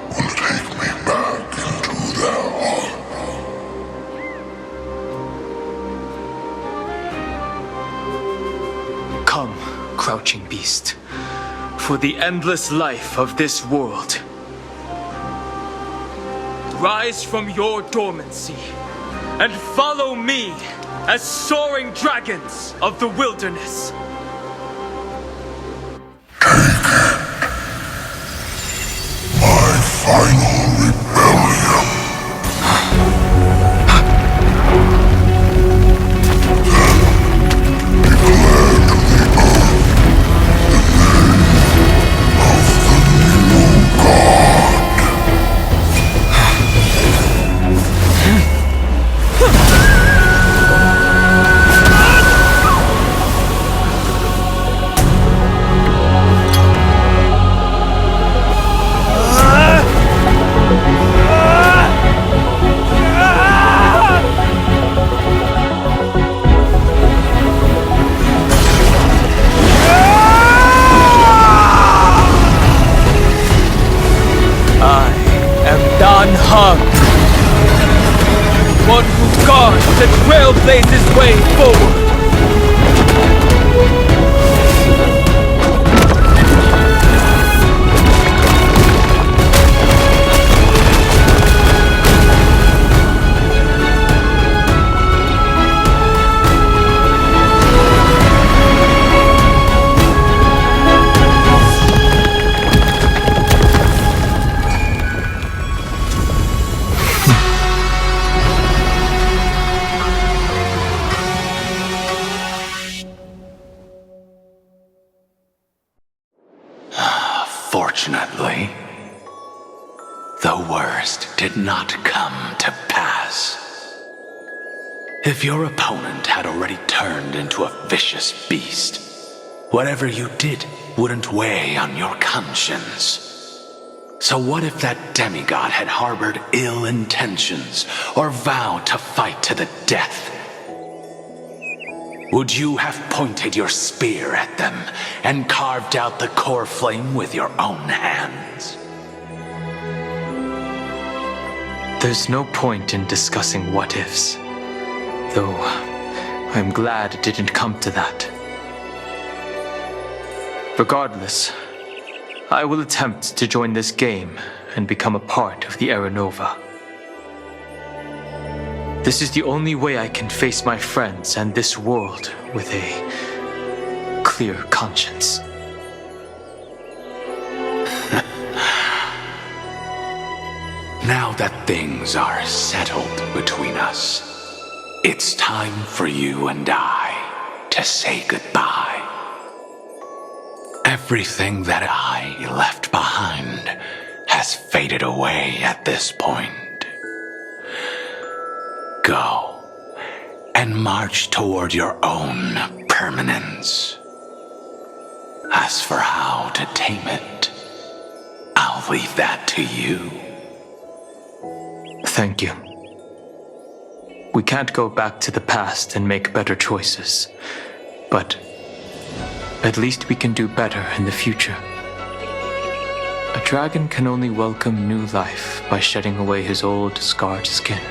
will take me back into their heart. Come, crouching beast, for the endless life of this world. Rise from your dormancy and follow me as soaring dragons of the wilderness. My final rebellion. Then declare to the earth the name of the new god. One who guards and trailblazes way forward. Unfortunately, the worst did not come to pass. If your opponent had already turned into a vicious beast, whatever you did wouldn't weigh on your conscience. So what if that demigod had harbored ill intentions or vowed to fight to the death? Would you have pointed your spear at them and carved out the core flame with your own hands? There's no point in discussing what-ifs. Though, I'm glad it didn't come to that. Regardless, I will attempt to join this game and become a part of the Era Nova. This is the only way I can face my friends and this world with a clear conscience. Now that things are settled between us, it's time for you and I to say goodbye. Everything that I left behind has faded away at this point. Go and march toward your own permanence. As for how to tame it, I'll leave that to you. Thank you. We can't go back to the past and make better choices, but at least we can do better in the future. A dragon can only welcome new life by shedding away his old, scarred skin.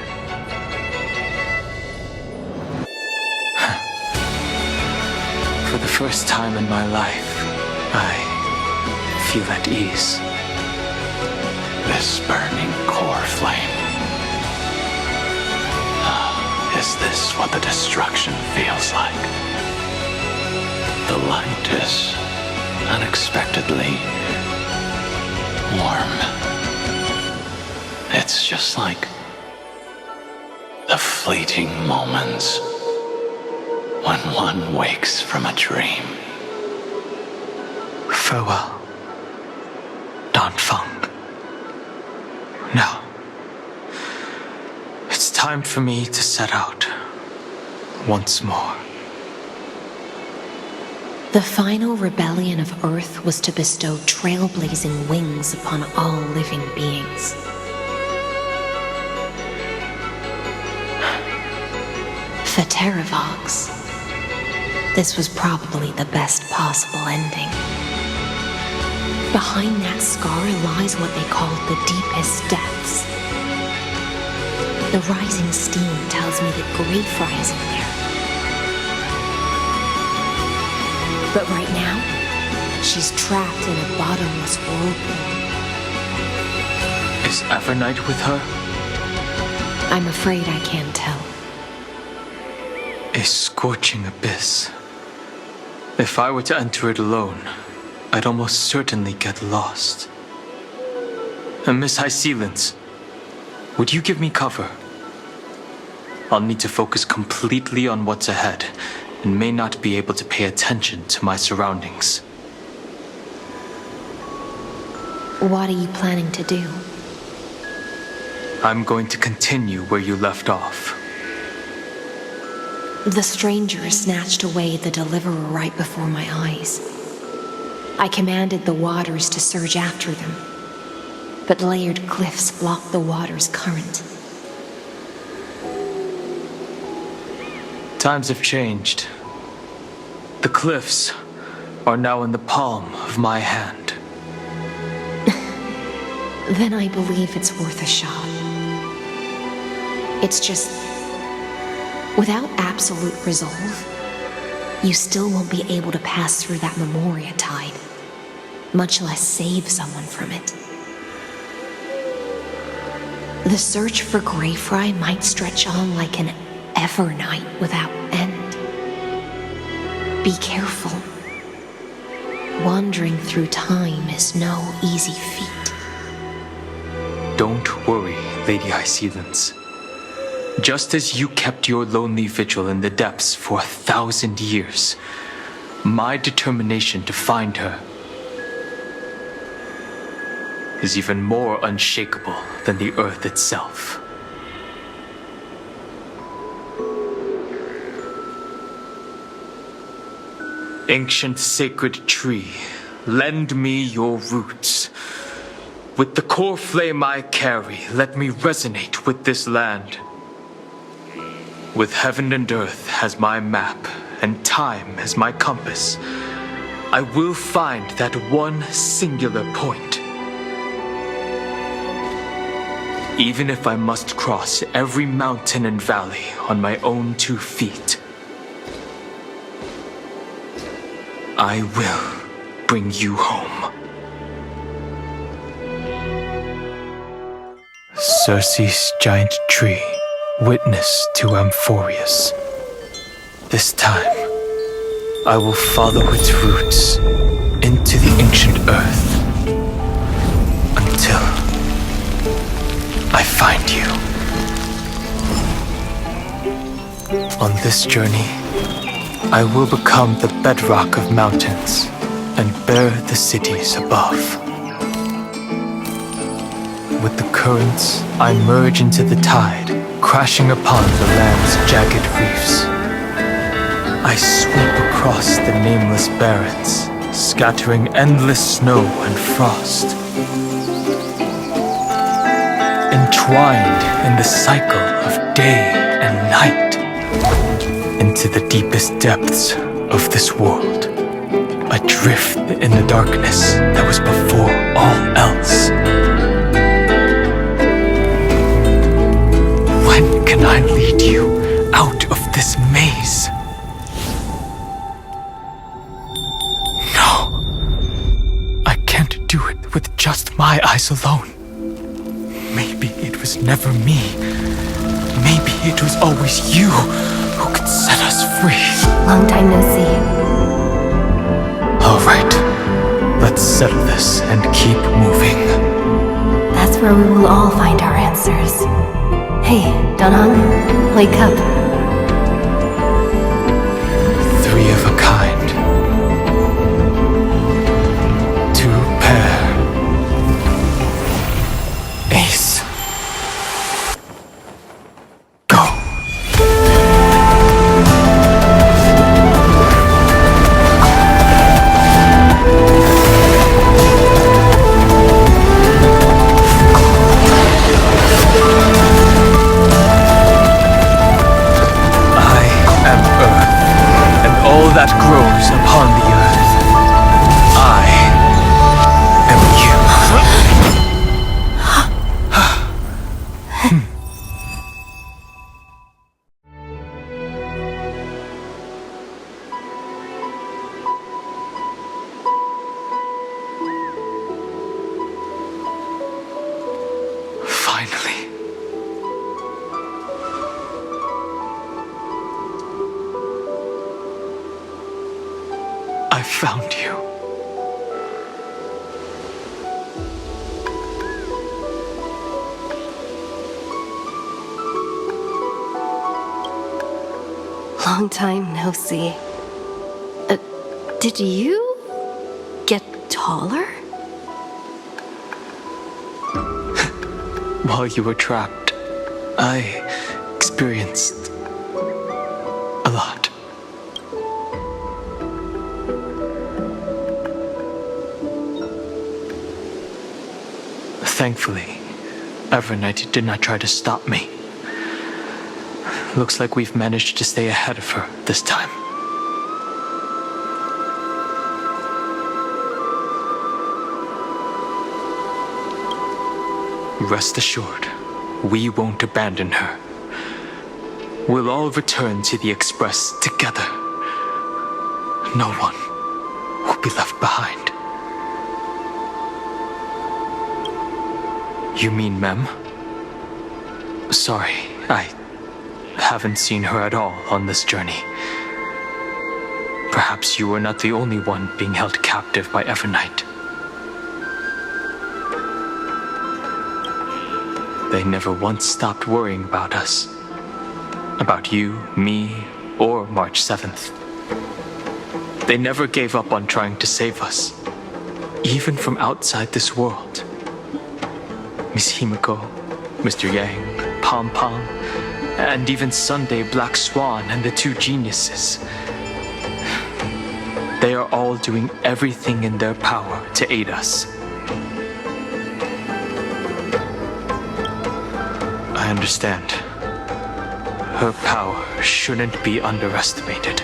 For the first time in my life, I feel at ease. This burning core flame. Is this what the destruction feels like? The light is unexpectedly warm. It's just like the fleeting moments when one wakes from a dream. Farewell, Danfeng. Now, it's time for me to set out once more. The final rebellion of Earth was to bestow trailblazing wings upon all living beings. For Terravox, this was probably the best possible ending. Behind that scar lies what they call the deepest depths. The rising steam tells me that Greyfry is in there. But right now, she's trapped in a bottomless whirlpool. Is Evernight with her? I'm afraid I can't tell. A scorching abyss. If I were to enter it alone, I'd almost certainly get lost. And Miss Hysealence, would you give me cover? I'll need to focus completely on what's ahead, and may not be able to pay attention to my surroundings. What are you planning to do? I'm going to continue where you left off. The stranger snatched away the deliverer right before my eyes. I commanded the waters to surge after them, but layered cliffs blocked the water's current. Times have changed. The cliffs are now in the palm of my hand. Then I believe it's worth a shot. It's just, without absolute resolve, you still won't be able to pass through that Memoria tide, much less save someone from it. The search for Greyfry might stretch on like an Evernight without end. Be careful. Wandering through time is no easy feat. Don't worry, Lady Hysealence. Just as you kept your lonely vigil in the depths for 1,000 years, my determination to find her is even more unshakable than the earth itself. Ancient sacred tree, lend me your roots. With the core flame I carry, let me resonate with this land. With heaven and earth as my map, and time as my compass, I will find that one singular point. Even if I must cross every mountain and valley on my own 2 feet, I will bring you home. Circe's giant tree, witness to Amphoreus. This time, I will follow its roots into the ancient earth until I find you. On this journey, I will become the bedrock of mountains and bear the cities above. With the currents, I merge into the tide, crashing upon the land's jagged reefs. I sweep across the nameless barrens, scattering endless snow and frost. Entwined in the cycle of day and night, into the deepest depths of this world, adrift in the darkness that was before all else. When can I lead you out of this maze? Do it with just my eyes alone. Maybe it was never me. Maybe it was always you who could set us free. Long time no see. All right, let's settle this and keep moving. That's where we will all find our answers. Hey, Donhan, wake up. 3 of a kind. Ace. Go. I am Earth, and all that grows upon the earth. I am you. Finally. I found you. Long time no see. Did you get taller? While you were trapped, I experienced a lot. Thankfully, Evernight did not try to stop me. Looks like we've managed to stay ahead of her this time. Rest assured, we won't abandon her. We'll all return to the Express together. No one will be left behind. You mean Mem? Sorry, I haven't seen her at all on this journey. Perhaps you were not the only one being held captive by Evernight. They never once stopped worrying about us. About you, me, or March 7th. They never gave up on trying to save us, even from outside this world. Miss Himiko, Mr. Yang, Pom Pom, and even Sunday Black Swan and the two geniuses. They are all doing everything in their power to aid us. I understand. Her power shouldn't be underestimated.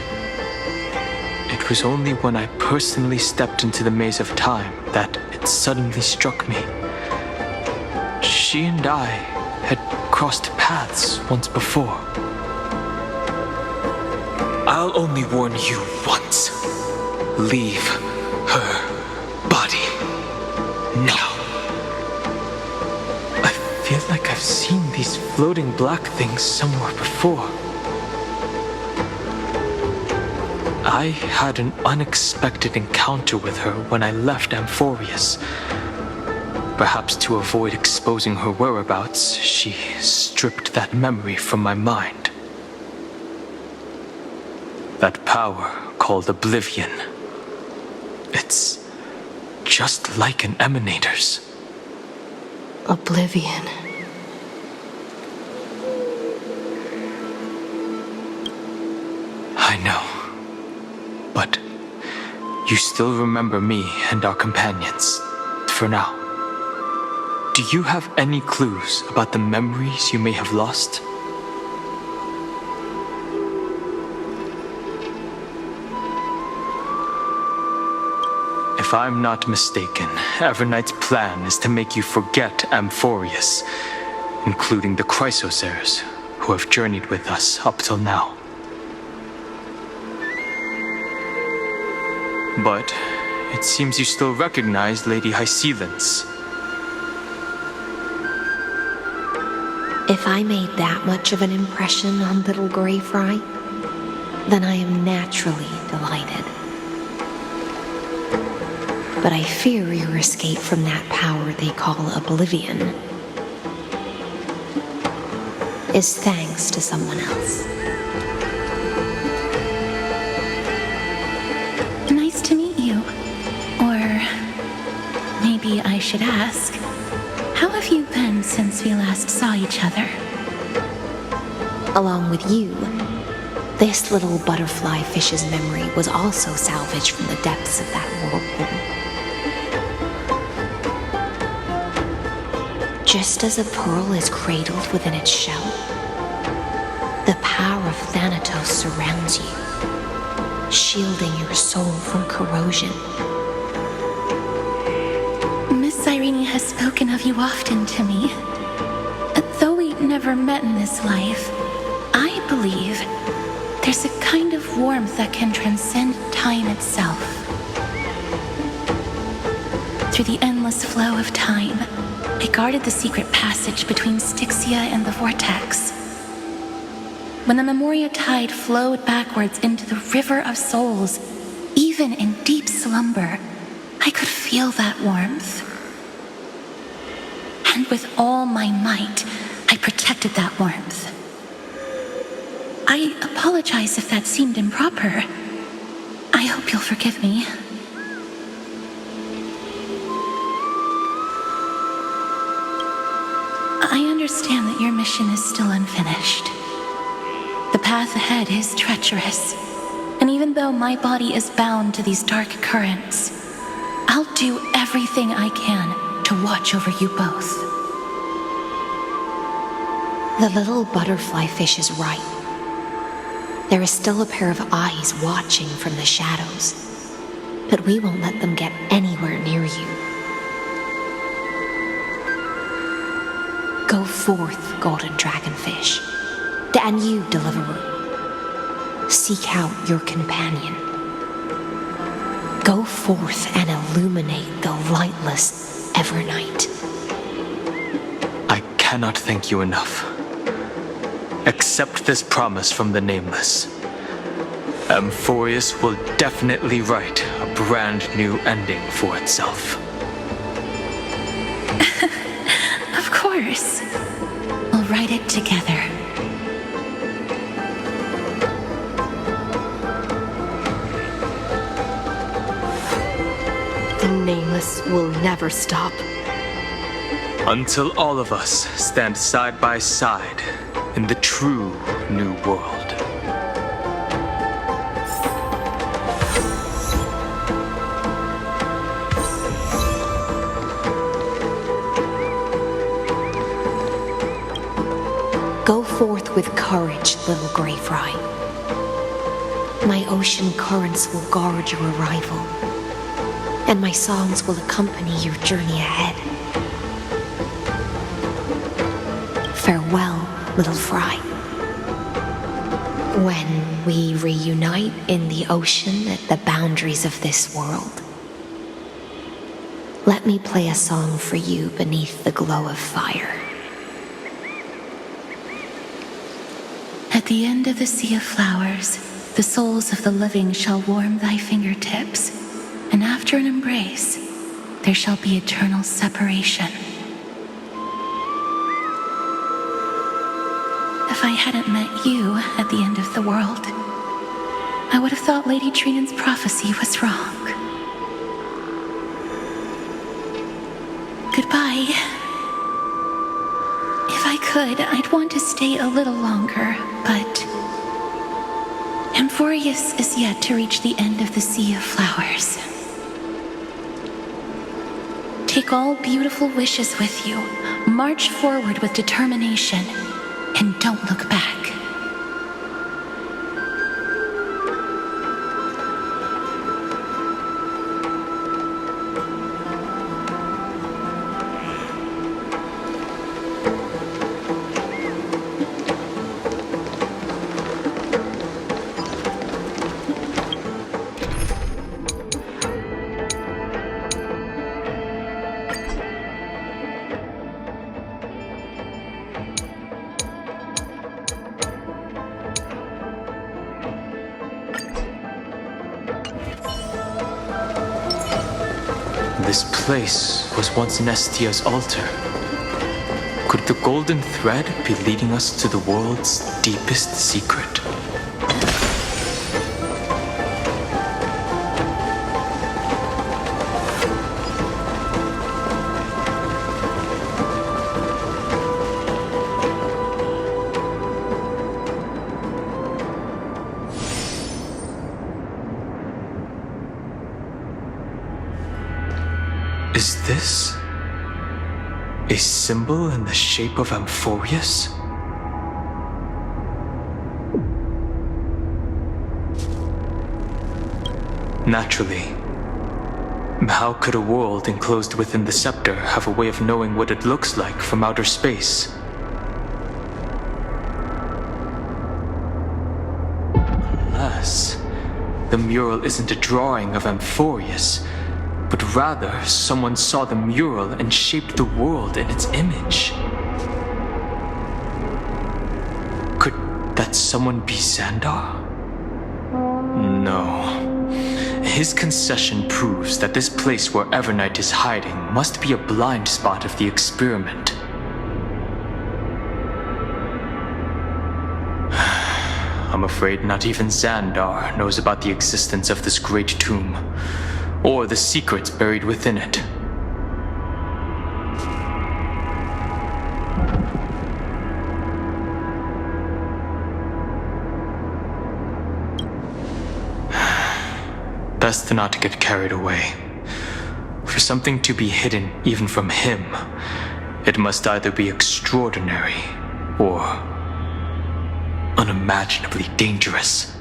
It was only when I personally stepped into the maze of time that it suddenly struck me. She and I had crossed paths once before. I'll only warn you once. Leave her body now. I feel like I've seen these floating black things somewhere before. I had an unexpected encounter with her when I left Amphoreus. Perhaps to avoid exposing her whereabouts, she stripped that memory from my mind. That power called Oblivion. It's just like an emanator's. Oblivion. I know. But you still remember me and our companions, for now. Do you have any clues about the memories you may have lost? If I'm not mistaken, Evernight's plan is to make you forget Amphoreus, including the Chrysosaurs, who have journeyed with us up till now. But it seems you still recognize Lady Hycelens. If I made that much of an impression on little Grey Fry, then I am naturally delighted. But I fear your escape from that power they call Oblivion is thanks to someone else. Nice to meet you. Or maybe I should ask, how have you been since we last saw each other? Along with you, this little butterfly fish's memory was also salvaged from the depths of that whirlpool. Just as a pearl is cradled within its shell, the power of Thanatos surrounds you, shielding your soul from corrosion. Miss Irene has spoken of you often to me. Though we never met in this life, I believe there's a kind of warmth that can transcend time itself. Through the endless flow of time, I guarded the secret passage between Styxia and the Vortex. When the Memoria tide flowed backwards into the River of Souls, even in deep slumber, I could feel that warmth. And with all my might, I protected that warmth. I apologize if that seemed improper. I hope you'll forgive me. I understand that your mission is still unfinished. The path ahead is treacherous, and even though my body is bound to these dark currents, I'll do everything I can to watch over you both. The little butterfly fish is right. There is still a pair of eyes watching from the shadows, but we won't let them get anywhere near you. Go forth, golden dragonfish, and you, deliverer. Seek out your companion. Go forth and illuminate the lightless Evernight. I cannot thank you enough. Accept this promise from the Nameless. Amphoreus will definitely write a brand new ending for itself. Of course. We'll write it together. The Nameless will never stop. Until all of us stand side by side in the true new world. Go forth with courage, little grey fry. My ocean currents will guard your arrival, and my songs will accompany your journey ahead. Farewell, little fry. When we reunite in the ocean at the boundaries of this world, let me play a song for you beneath the glow of fire. At the end of the sea of flowers, the souls of the living shall warm thy fingertips, and after an embrace, there shall be eternal separation. If I hadn't met you at the end of the world, I would have thought Lady Trinan's prophecy was wrong. Goodbye. If I could, I'd want to stay a little longer, but amphoreus is yet to reach the end of the sea of flowers. Take all beautiful wishes with you, march forward with determination, and don't look back. This place was once Nestia's altar. Could the golden thread be leading us to the world's deepest secret? Is this a symbol in the shape of amphoreus? Naturally. How could a world enclosed within the scepter have a way of knowing what it looks like from outer space? Unless the mural isn't a drawing of amphoreus, but rather someone saw the mural and shaped the world in its image. Could that someone be Xandar? No. His concession proves that this place where Evernight is hiding must be a blind spot of the experiment. I'm afraid not even Xandar knows about the existence of this great tomb, or the secrets buried within it. Best to not get carried away. For something to be hidden even from him, it must either be extraordinary or unimaginably dangerous.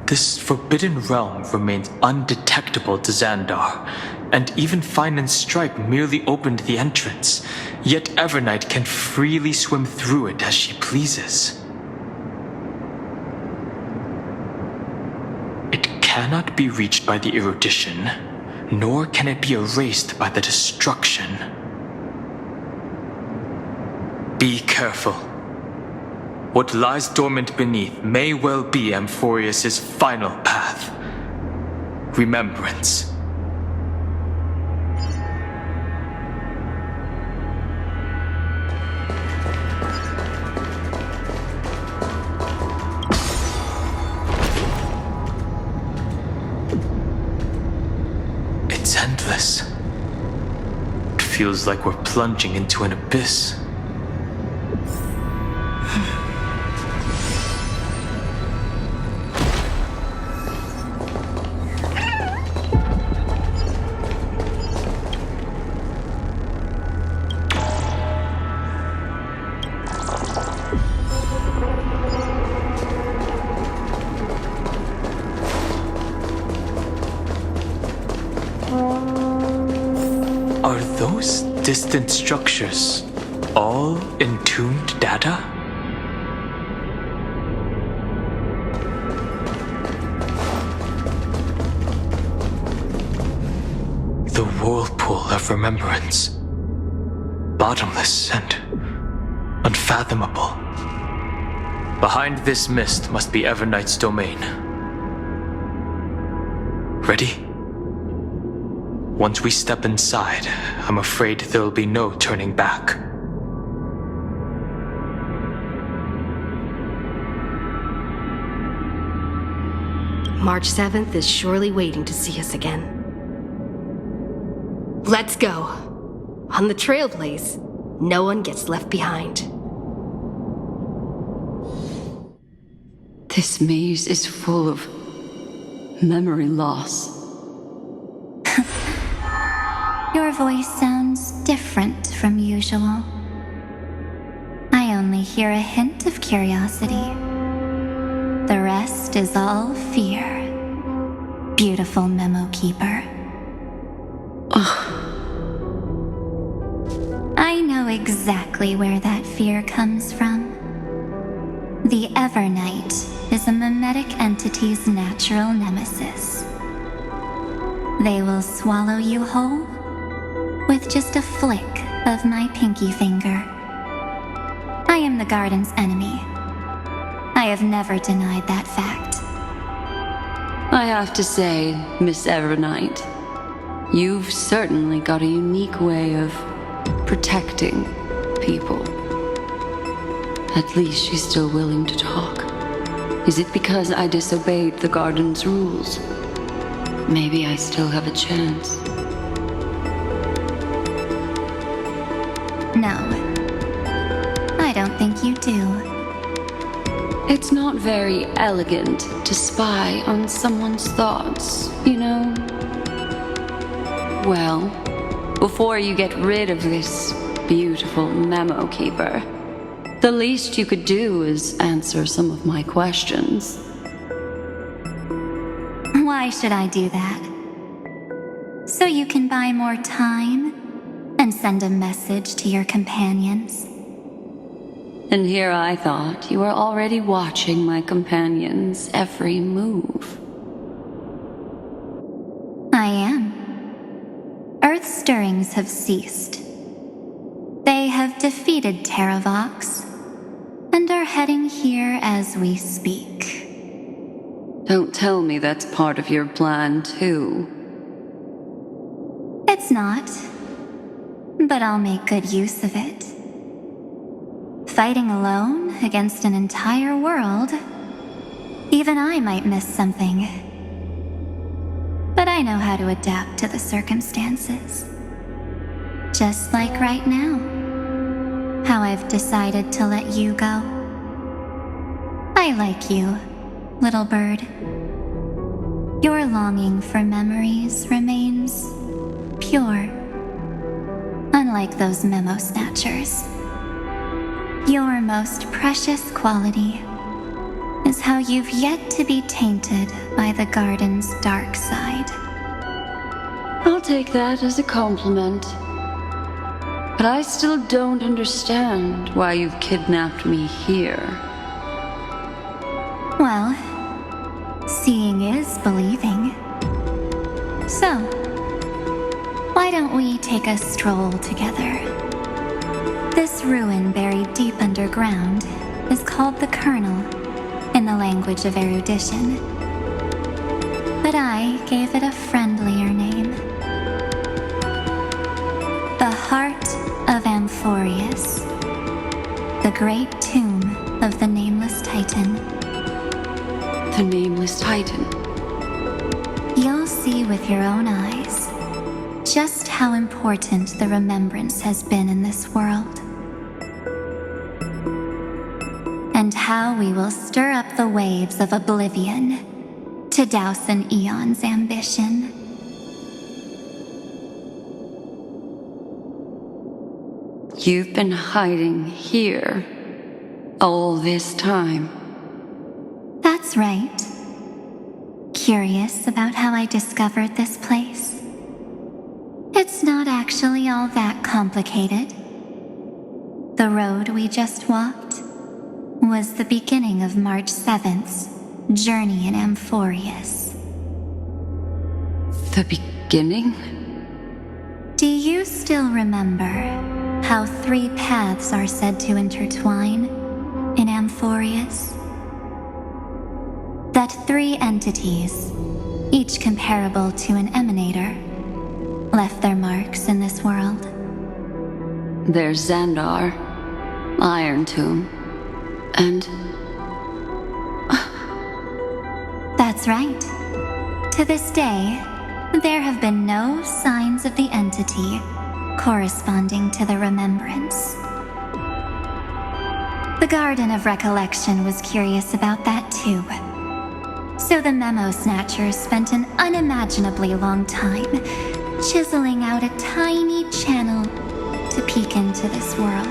This forbidden realm remains undetectable to Xandar, and even Fine and Stripe merely opened the entrance, yet Evernight can freely swim through it as she pleases. It cannot be reached by the erudition, nor can it be erased by the destruction. Be careful. What lies dormant beneath may well be amphoreus' final path. Remembrance. It's endless. It feels like we're plunging into an abyss. Are those distant structures all entombed data? The whirlpool of remembrance, bottomless and unfathomable. Behind this mist must be Evernight's domain. Ready? Once we step inside, I'm afraid there'll be no turning back. March 7th is surely waiting to see us again. Let's go. On the trailblaze, no one gets left behind. This maze is full of memory loss. Your voice sounds different from usual. I only hear a hint of curiosity. The rest is all fear. Beautiful memo keeper. I know exactly where that fear comes from. The Evernight is a mimetic entity's natural nemesis. They will swallow you whole with just a flick of my pinky finger. I am the garden's enemy. I have never denied that fact. I have to say, Miss Evernight, you've certainly got a unique way of protecting people. At least she's still willing to talk. Is it because I disobeyed the garden's rules? Maybe I still have a chance. No, I don't think you do. It's not very elegant to spy on someone's thoughts, you know? Well, before you get rid of this beautiful memo keeper, the least you could do is answer some of my questions. Why should I do that? So you can buy more time and send a message to your companions? And here I thought you were already watching my companions' every move. I am. Earth's stirrings have ceased. They have defeated Terravox and are heading here as we speak. Don't tell me that's part of your plan, too. It's not, but I'll make good use of it. Fighting alone against an entire world, even I might miss something. But I know how to adapt to the circumstances. Just like right now, how I've decided to let you go. I like you, little bird. Your longing for memories remains pure, unlike those memo snatchers. Your most precious quality is how you've yet to be tainted by the garden's dark side. I'll take that as a compliment. But I still don't understand why you've kidnapped me here. Well, seeing is believing. So, why don't we take a stroll together? This ruin buried deep underground is called the Kernel in the language of erudition. But I gave it a friendlier name. The Heart of Amphoreus, the great tomb of the Nameless Titan. The Nameless Titan? You'll see with your own eyes just how important the remembrance has been in this world. And how we will stir up the waves of oblivion to douse an eon's ambition. You've been hiding here all this time. That's right. Curious about how I discovered this place? It's not actually all that complicated. The road we just walked was the beginning of March 7th's journey in Amphoreus. The beginning? Do you still remember how 3 paths are said to intertwine in Amphoreus? That 3 entities, each comparable to an emanator, left their marks in this world. There's Xandar, Iron Tomb, and... That's right. To this day, there have been no signs of the entity corresponding to the remembrance. The Garden of Recollection was curious about that too. So the Memo Snatchers spent an unimaginably long time chiseling out a tiny channel to peek into this world.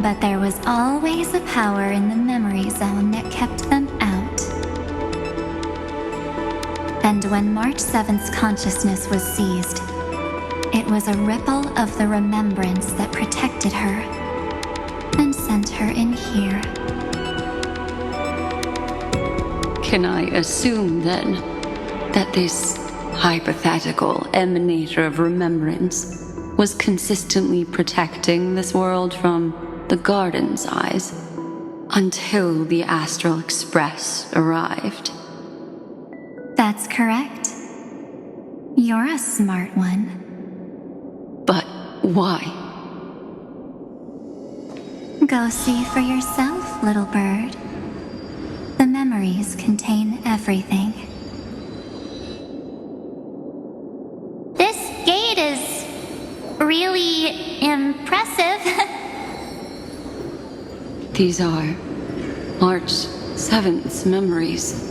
But there was always a power in the memory zone that kept them out. And when March 7th's consciousness was seized, it was a ripple of the remembrance that protected her and sent her in here. Can I assume, then, that this hypothetical emanator of remembrance was consistently protecting this world from the Garden's eyes until the Astral Express arrived? That's correct. You're a smart one. But why? Go see for yourself, little bird. The memories contain everything. This gate is really impressive. These are March 7th's memories.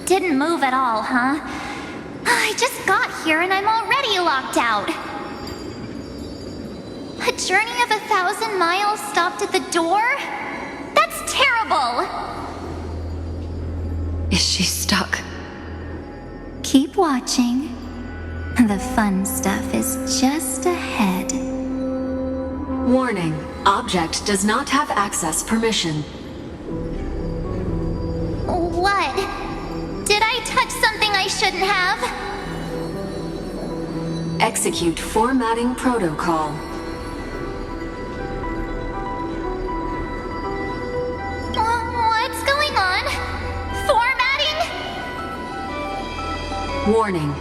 Didn't move at all, huh? I just got here and I'm already locked out. A journey of 1,000 miles stopped at the door? That's terrible! Is she stuck? Keep watching. The fun stuff is just ahead. Warning. Object does not have access permission. What? Did I touch something I shouldn't have? Execute formatting protocol. What's going on? Formatting? Warning.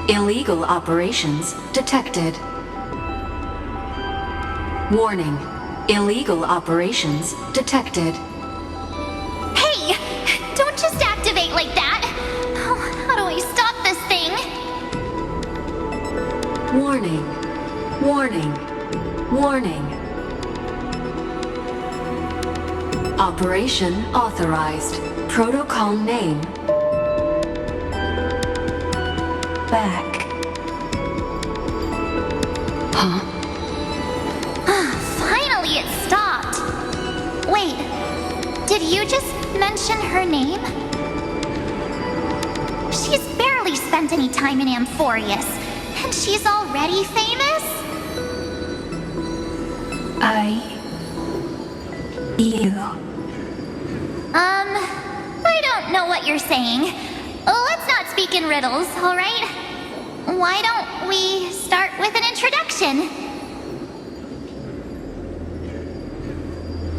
Illegal operations detected. Warning. Illegal operations detected. Hey! Don't just activate like that! How do I stop this thing? Warning. Warning. Warning. Operation authorized. Protocol name. Back. Huh? Finally it stopped. Wait, did you just mention her name? She's barely spent any time in Amphoreus, and she's already famous? I don't know what you're saying. Let's not speak in riddles, alright? Why don't we start with an introduction?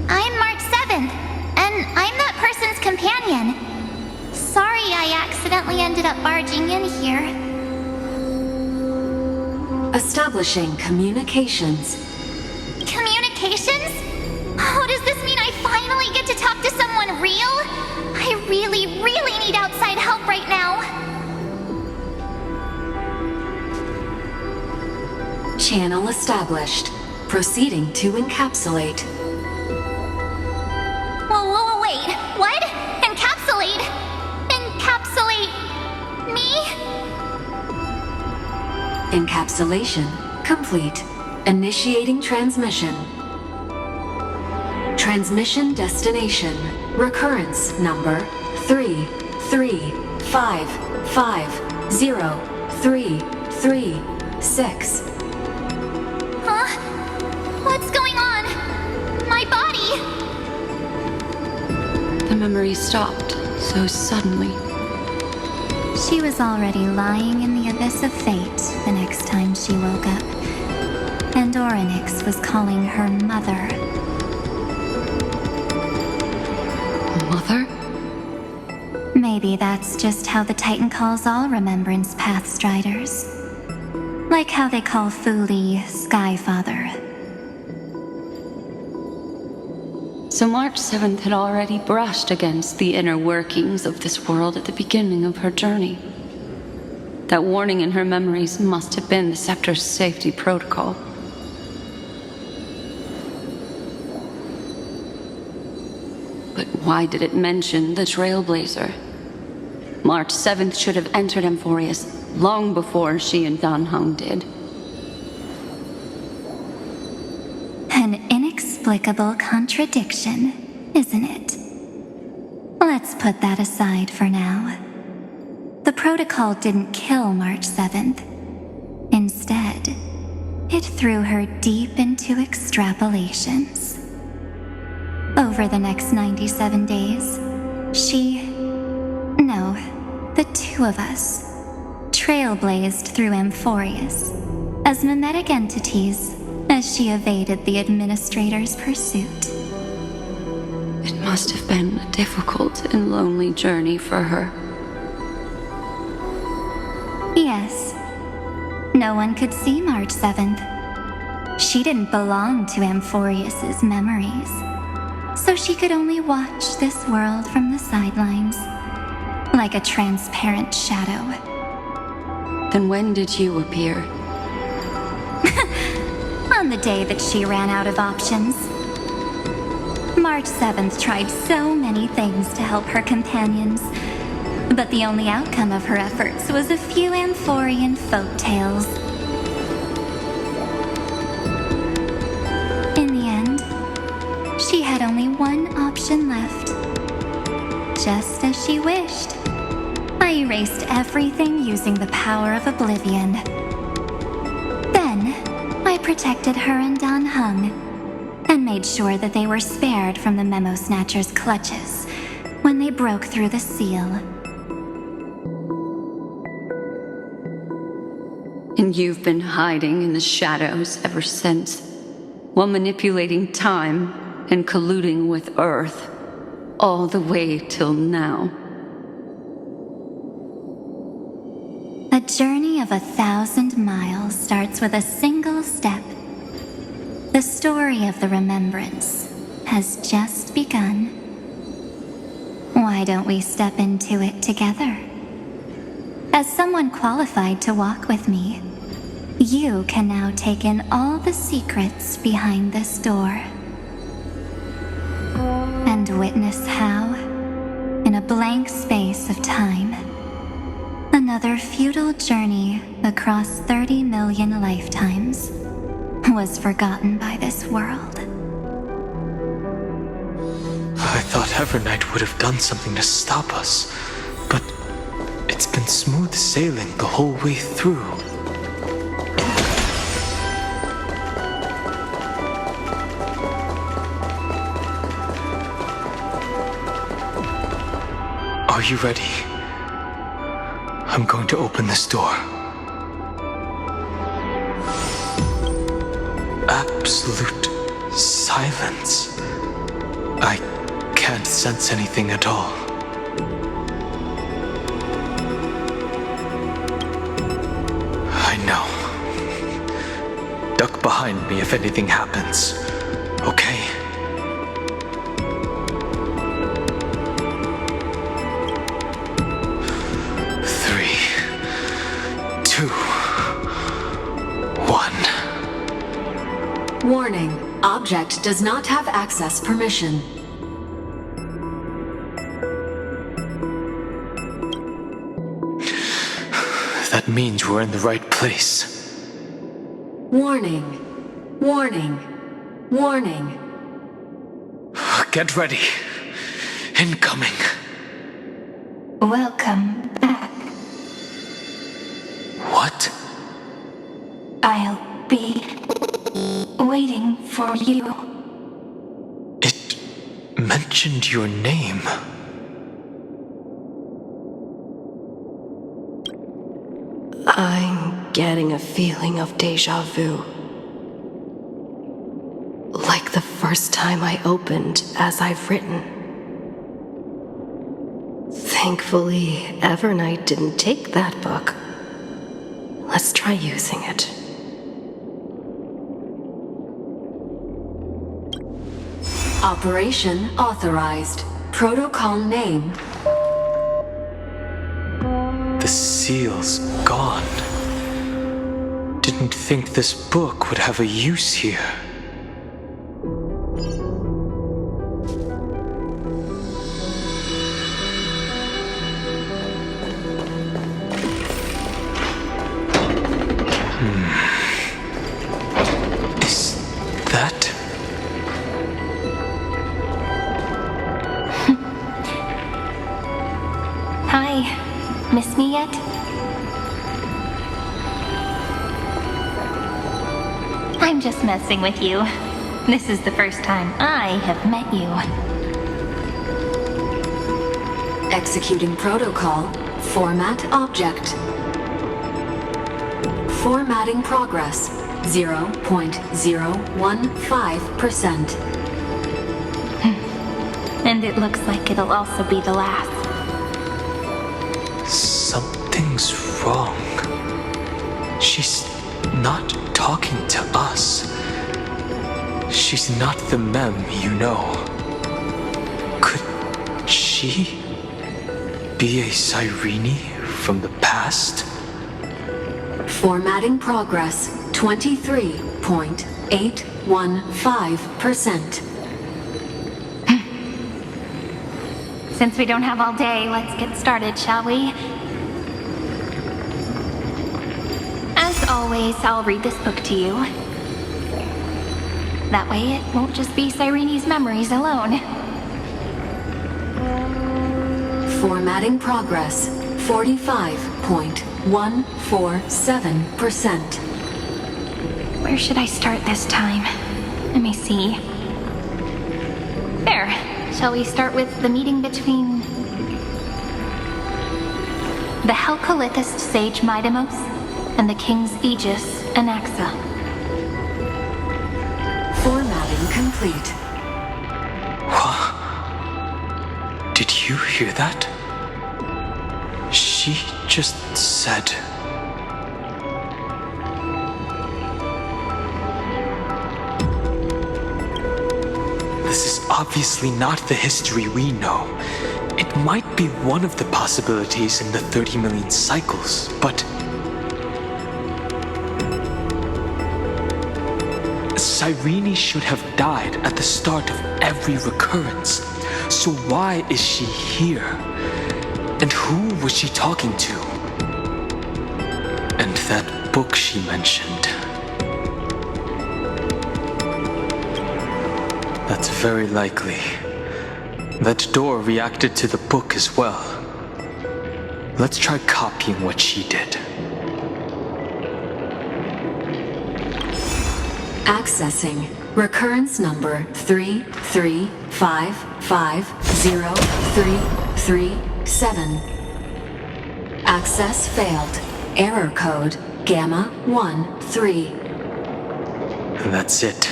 I'm March 7th, and I'm that person's companion. Sorry I accidentally ended up barging in here. Establishing communications. Communications? Oh, does this mean I finally get to talk to someone Channel established. Proceeding to encapsulate. Whoa, wait. What? Encapsulate? Encapsulate me? Encapsulation complete. Initiating transmission. Transmission destination. Recurrence number 335503336. Huh? What's going on? My body! The memory stopped so suddenly. She was already lying in the abyss of fate the next time she woke up. And Orynyx was calling her mother. Mother? Maybe that's just how the Titan calls all Remembrance Pathstriders. Like how they call Thule Skyfather. So March 7th had already brushed against the inner workings of this world at the beginning of her journey. That warning in her memories must have been the Scepter's safety protocol. But why did it mention the Trailblazer? March 7th should have entered amphoreus long before she and Dan Heng did. An inexplicable contradiction, isn't it? Let's put that aside for now. The protocol didn't kill March 7th. Instead, it threw her deep into extrapolations. Over the next 97 days, the two of us, trailblazed through amphoreus as mimetic entities as she evaded the administrator's pursuit. It must have been a difficult and lonely journey for her. Yes. No one could see March 7th. She didn't belong to amphoreus's memories, so she could only watch this world from the sidelines, like a transparent shadow. Then when did you appear? On the day that she ran out of options. March 7th tried so many things to help her companions, but the only outcome of her efforts was a few Amphorean folktales. In the end, she had only one option left. Just as she wished, I erased everything using the power of oblivion. Then, I protected her and Dan Heng, and made sure that they were spared from the Memo Snatcher's clutches when they broke through the seal. And you've been hiding in the shadows ever since, while manipulating time and colluding with Earth, all the way till now. A journey of 1,000 miles starts with a single step. The story of the remembrance has just begun. Why don't we step into it together? As someone qualified to walk with me, you can now take in all the secrets behind this door. And witness how, in a blank space of time, another futile journey across 30 million lifetimes was forgotten by this world. I thought Evernight would have done something to stop us, but it's been smooth sailing the whole way through. Are you ready? I'm going to open this door. Absolute silence. I can't sense anything at all. I know. Duck behind me if anything happens, okay? Three, two, one. Warning. Object does not have access permission. That means we're in the right place. Warning. Warning. Warning. Get ready. Incoming. Welcome back. What? I'll be waiting for you. It mentioned your name. I'm getting a feeling of deja vu. Like the first time I opened as I've written. Thankfully, Evernight didn't take that book. Let's try using it. Operation authorized. Protocol name. The seal's gone. Didn't think this book would have a use here. Is that... Hi. Miss me yet? I'm just messing with you. This is the first time I have met you. Executing protocol. Format object. Formatting progress. 0.015%. And it looks like it'll also be the last. Something's wrong. She's not talking to us. She's not the mem you know. Could she be a Cyrene from the past? Formatting progress. 23.815%. Since we don't have all day, let's get started, shall we? As always, I'll read this book to you. That way it won't just be Cyrene's memories alone. Formatting progress. 45.147%. Where should I start this time? Let me see. There. Shall we start with the meeting between the Helcolithist sage Midamos and the king's aegis, Anaxa? Formatting complete. Did you hear that? She just said... This is obviously not the history we know. It might be one of the possibilities in the 30 million cycles, but... Cyrene should have died at the start of every recurrence. So why is she here? And who was she talking to? And that book she mentioned. That's very likely. That door reacted to the book as well. Let's try copying what she did. Accessing. Recurrence number 33550337. Access failed. Error code Gamma 13. That's it.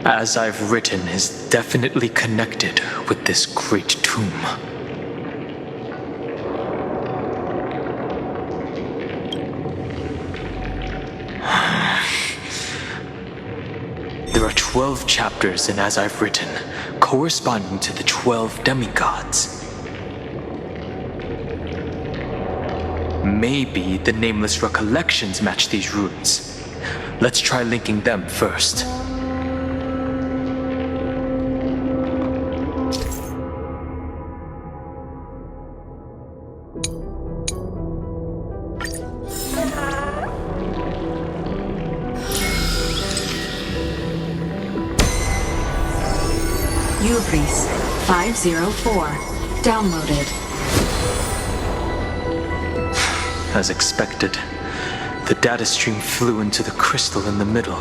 As I've written is definitely connected with this great tomb. There are 12 chapters in As I've Written, corresponding to the 12 demigods. Maybe the nameless recollections match these runes. Let's try linking them first. Ubris 504. Downloaded. As expected, the data stream flew into the crystal in the middle.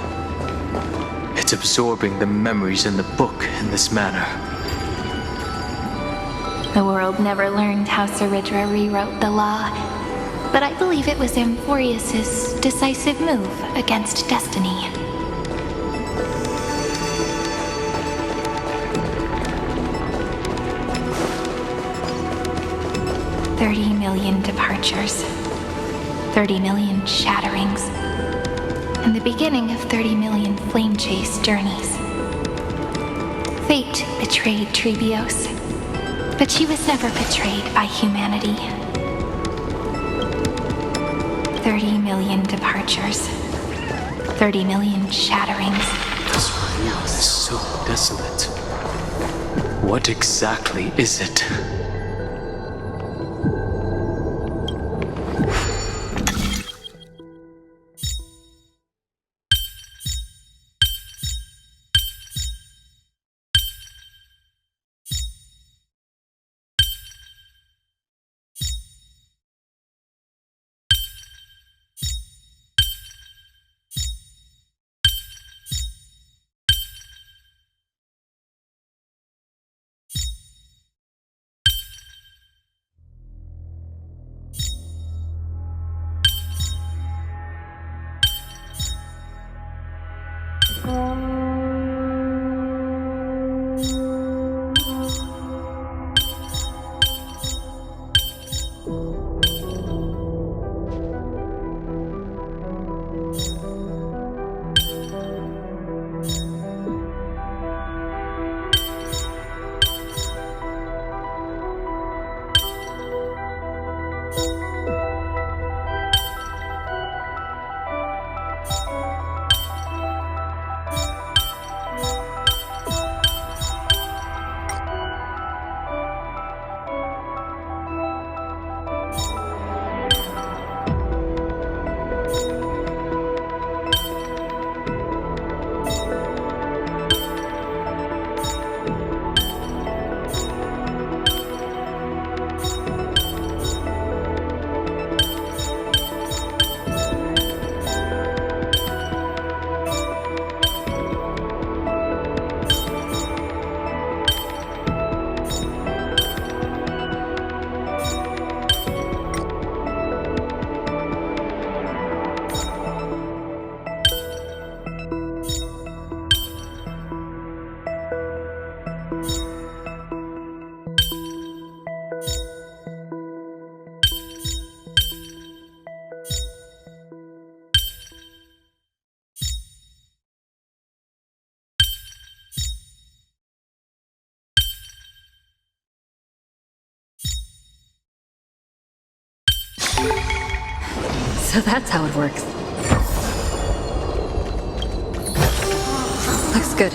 It's absorbing the memories in the book in this manner. The world never learned how Saridra rewrote the law, but I believe it was amphoreus' decisive move against destiny. $30 million departures, 30 million shatterings, and the beginning of 30 million flame chase journeys. Fate betrayed Trebios, but she was never betrayed by humanity. 30 million departures, 30 million shatterings. This world is so desolate. What exactly is it? So that's how it works. Looks good.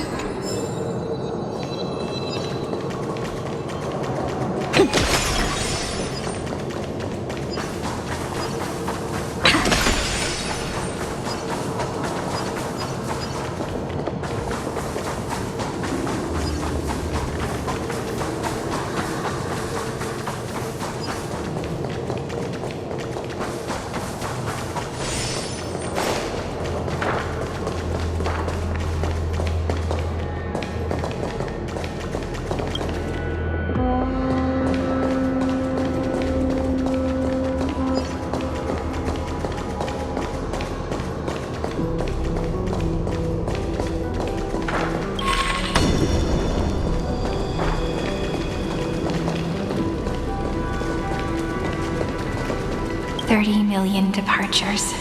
$30 million departures,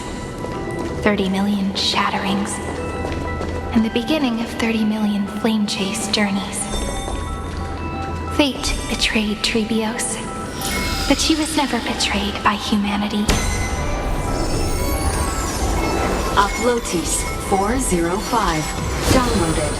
30 million shatterings, and the beginning of 30 million flame chase journeys. Fate betrayed Trebios, but she was never betrayed by humanity. Uplotis 405. Downloaded.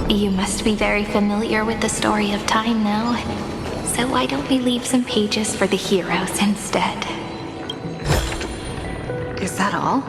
You must be very familiar with the story of time now. So why don't we leave some pages for the heroes instead? Is that all?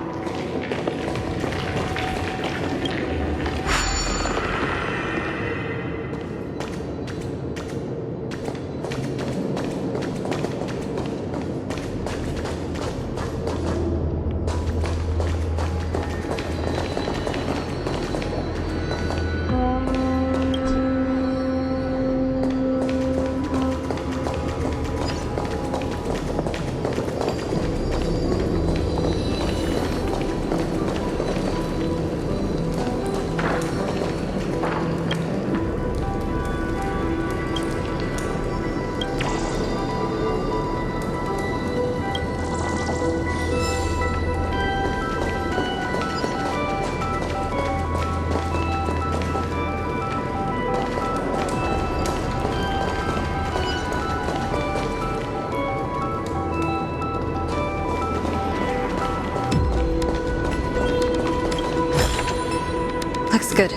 Looks good.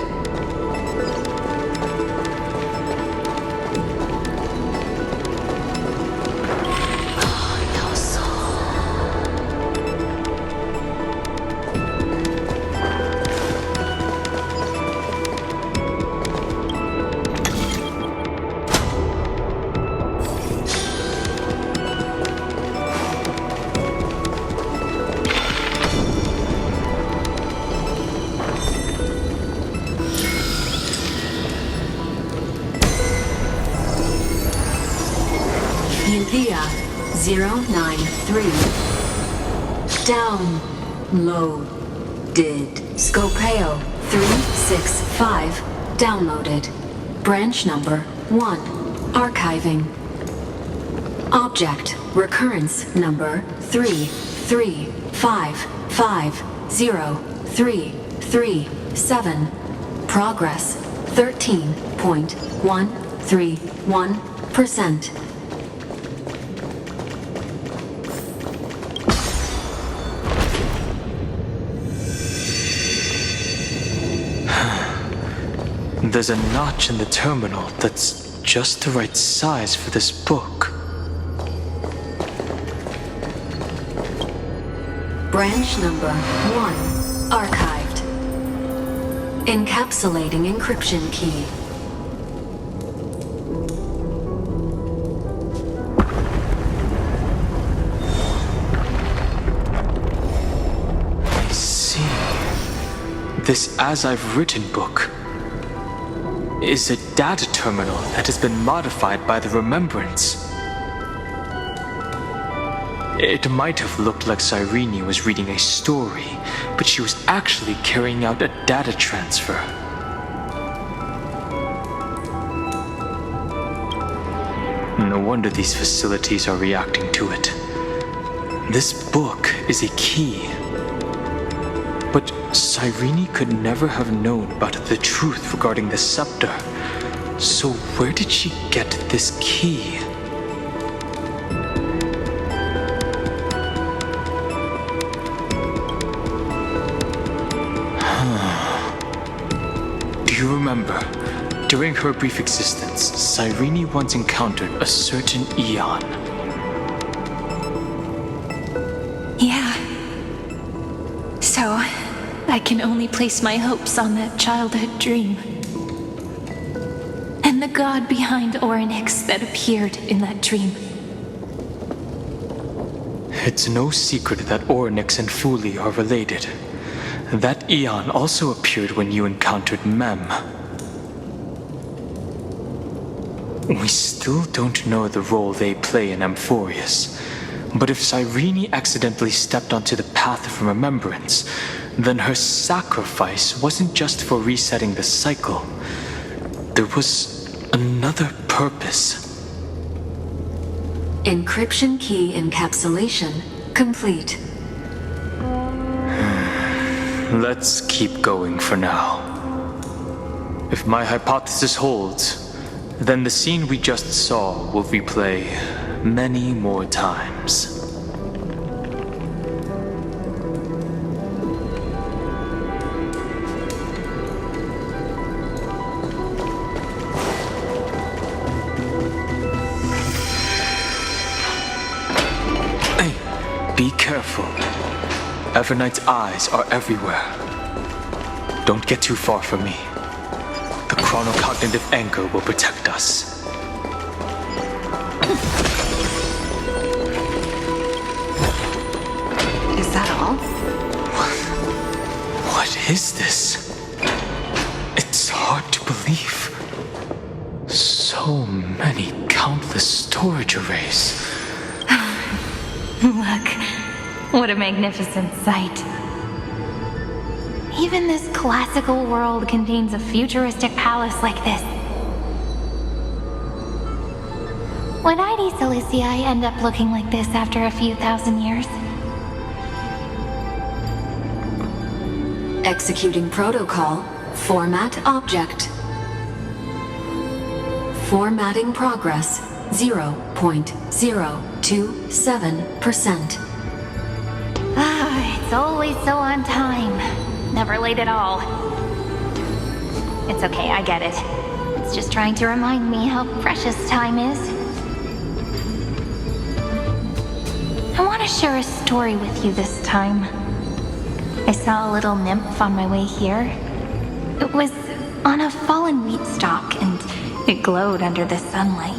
Uthia 093. Downloaded. Scopeo 365. Downloaded. Branch number 1. Archiving. Object recurrence number 335503337. Progress 13.131%. There's a notch in the terminal that's just the right size for this book. Branch number 1. Archived. Encapsulating encryption key. I see. This As I've Written book is a data terminal that has been modified by the remembrance. It might have looked like Cyrene was reading a story, but she was actually carrying out a data transfer. No wonder these facilities are reacting to it. This book is a key. But Cyrene could never have known about the truth regarding the scepter. So where did she get this key? Do you remember? During her brief existence, Cyrene once encountered a certain Eon. Yeah. So, I can only place my hopes on that childhood dream. And the god behind Orynyx that appeared in that dream. It's no secret that Orynyx and Fuli are related. That Eon also appeared when you encountered Mem. We still don't know the role they play in Amphoreus, But if Cyrene accidentally stepped onto the path of remembrance, then her sacrifice wasn't just for resetting the cycle. There was another purpose. Encryption key encapsulation complete. Let's keep going for now. If my hypothesis holds, then the scene we just saw will replay many more times. Hey, be careful. Evernight's eyes are everywhere. Don't get too far from me. The chronocognitive anchor will protect us. Is that all? What is this? It's hard to believe. So many countless storage arrays. Look, what a magnificent sight. Even this classical world contains a futuristic palace like this. Would ID Silicii end up looking like this after a few thousand years? Executing protocol. Format object. Formatting progress 0.027%. It's always so on time. Never late at all. It's okay, I get it. It's just trying to remind me how precious time is. I want to share a story with you this time. I saw a little nymph on my way here. It was on a fallen wheat stalk, and it glowed under the sunlight.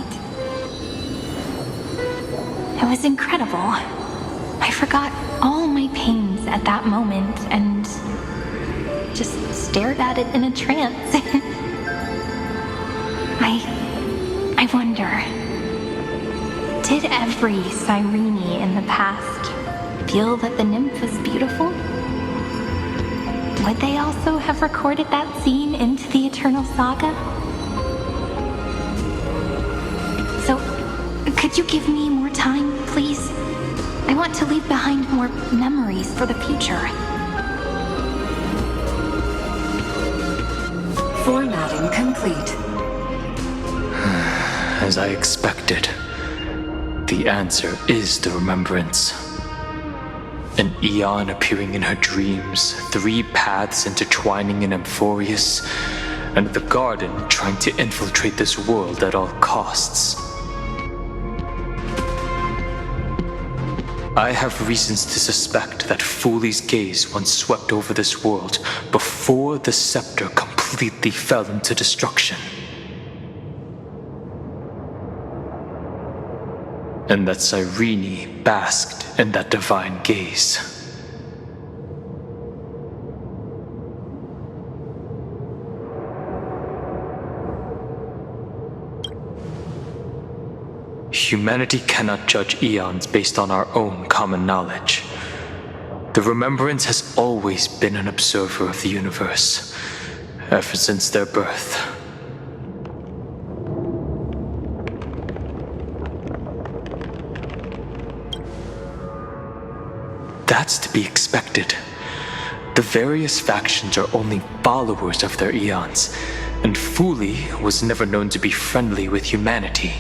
It was incredible. I forgot all my pains at that moment and just stared at it in a trance. I wonder, did every Cyrene in the past feel that the nymph was beautiful? Would they also have recorded that scene into the Eternal Saga? So, could you give me more time, please? I want to leave behind more memories for the future. Formatting complete. As I expected, the answer is the remembrance. An eon appearing in her dreams, 3 paths intertwining in amphoreus, and the garden trying to infiltrate this world at all costs. I have reasons to suspect that Fooley's gaze once swept over this world before the scepter completely fell into destruction. And that Cyrene basked in that divine gaze. Humanity cannot judge eons based on our own common knowledge. The Remembrance has always been an observer of the universe, ever since their birth. That's to be expected. The various factions are only followers of their eons, and Fooley was never known to be friendly with humanity.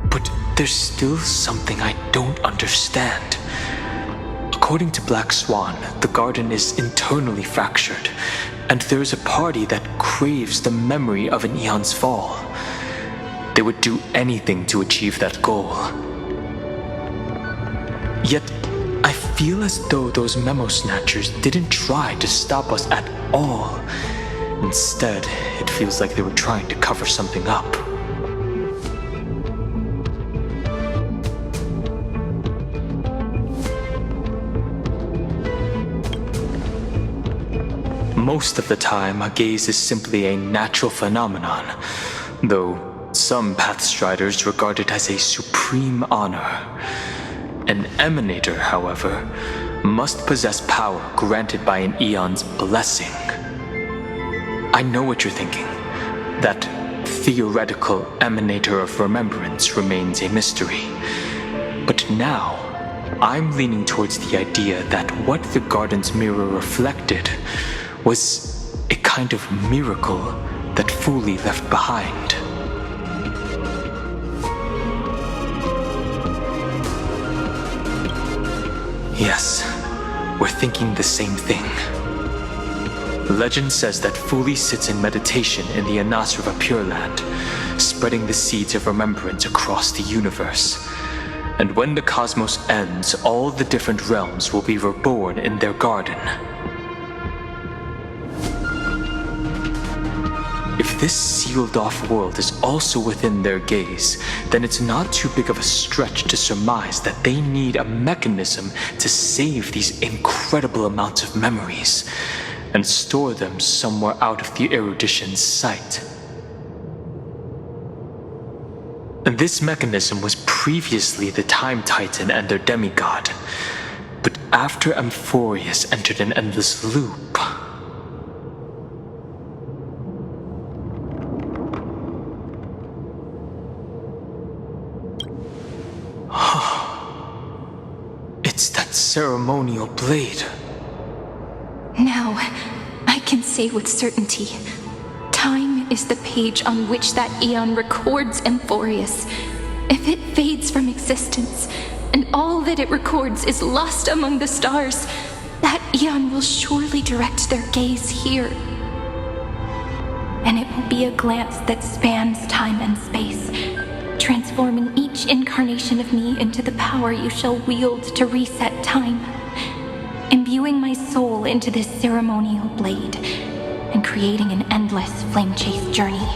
But there's still something I don't understand. According to Black Swan, the garden is internally fractured, and there is a party that craves the memory of an eon's fall. They would do anything to achieve that goal. Yet, I feel as though those memo snatchers didn't try to stop us at all. Instead, it feels like they were trying to cover something up. Most of the time, a gaze is simply a natural phenomenon, though some Pathstriders regard it as a supreme honor. An Emanator, however, must possess power granted by an Eon's blessing. I know what you're thinking. That theoretical Emanator of Remembrance remains a mystery. But now, I'm leaning towards the idea that what the Garden's mirror reflected was a kind of miracle that Fuli left behind. Yes, we're thinking the same thing. Legend says that Fuli sits in meditation in the Anasrava Pure Land, spreading the seeds of remembrance across the universe. And when the cosmos ends, all the different realms will be reborn in their garden. If this sealed-off world is also within their gaze, then it's not too big of a stretch to surmise that they need a mechanism to save these incredible amounts of memories and store them somewhere out of the erudition's sight. And this mechanism was previously the Time Titan and their demigod, but after Amphoreus entered an endless loop, it's that ceremonial blade. Now, I can say with certainty, time is the page on which that Eon records Amphoreus. If it fades from existence, and all that it records is lost among the stars, that Eon will surely direct their gaze here. And it will be a glance that spans time and space, transforming each incarnation of me into the power you shall wield to reset time, imbuing my soul into this ceremonial blade, and creating an endless flame chase journey.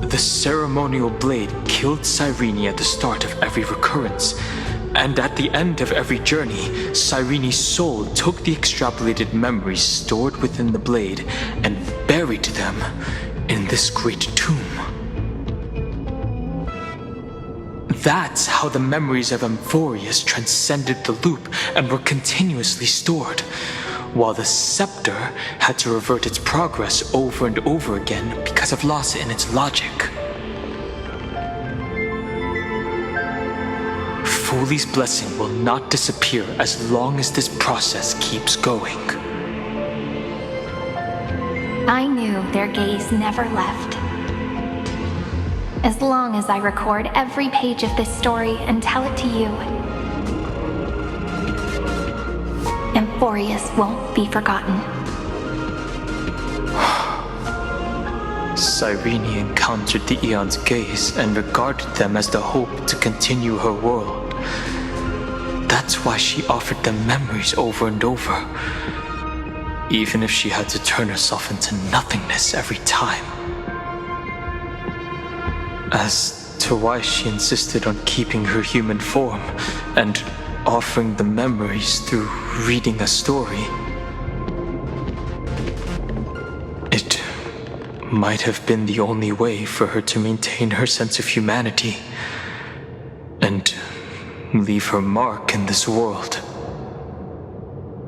The ceremonial blade killed Cyrene at the start of every recurrence, and at the end of every journey, Cyrene's soul took the extrapolated memories stored within the blade and buried them in this great tomb. That's how the memories of Amphoreus transcended the loop and were continuously stored, while the scepter had to revert its progress over and over again because of loss in its logic. Fuli's blessing will not disappear as long as this process keeps going. I knew their gaze never left. As long as I record every page of this story and tell it to you, Amphoreus won't be forgotten. Cyrene encountered the Eon's gaze and regarded them as the hope to continue her world. That's why she offered them memories over and over, even if she had to turn herself into nothingness every time. As to why she insisted on keeping her human form and offering the memories through reading a story, it might have been the only way for her to maintain her sense of humanity and leave her mark in this world,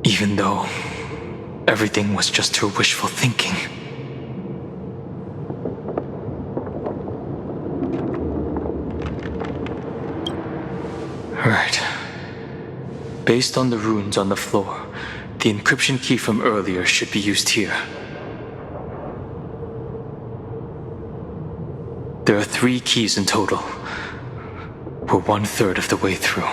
even though everything was just her wishful thinking. Right. Based on the runes on the floor, the encryption key from earlier should be used here. There are 3 keys in total. We're 1/3 of the way through.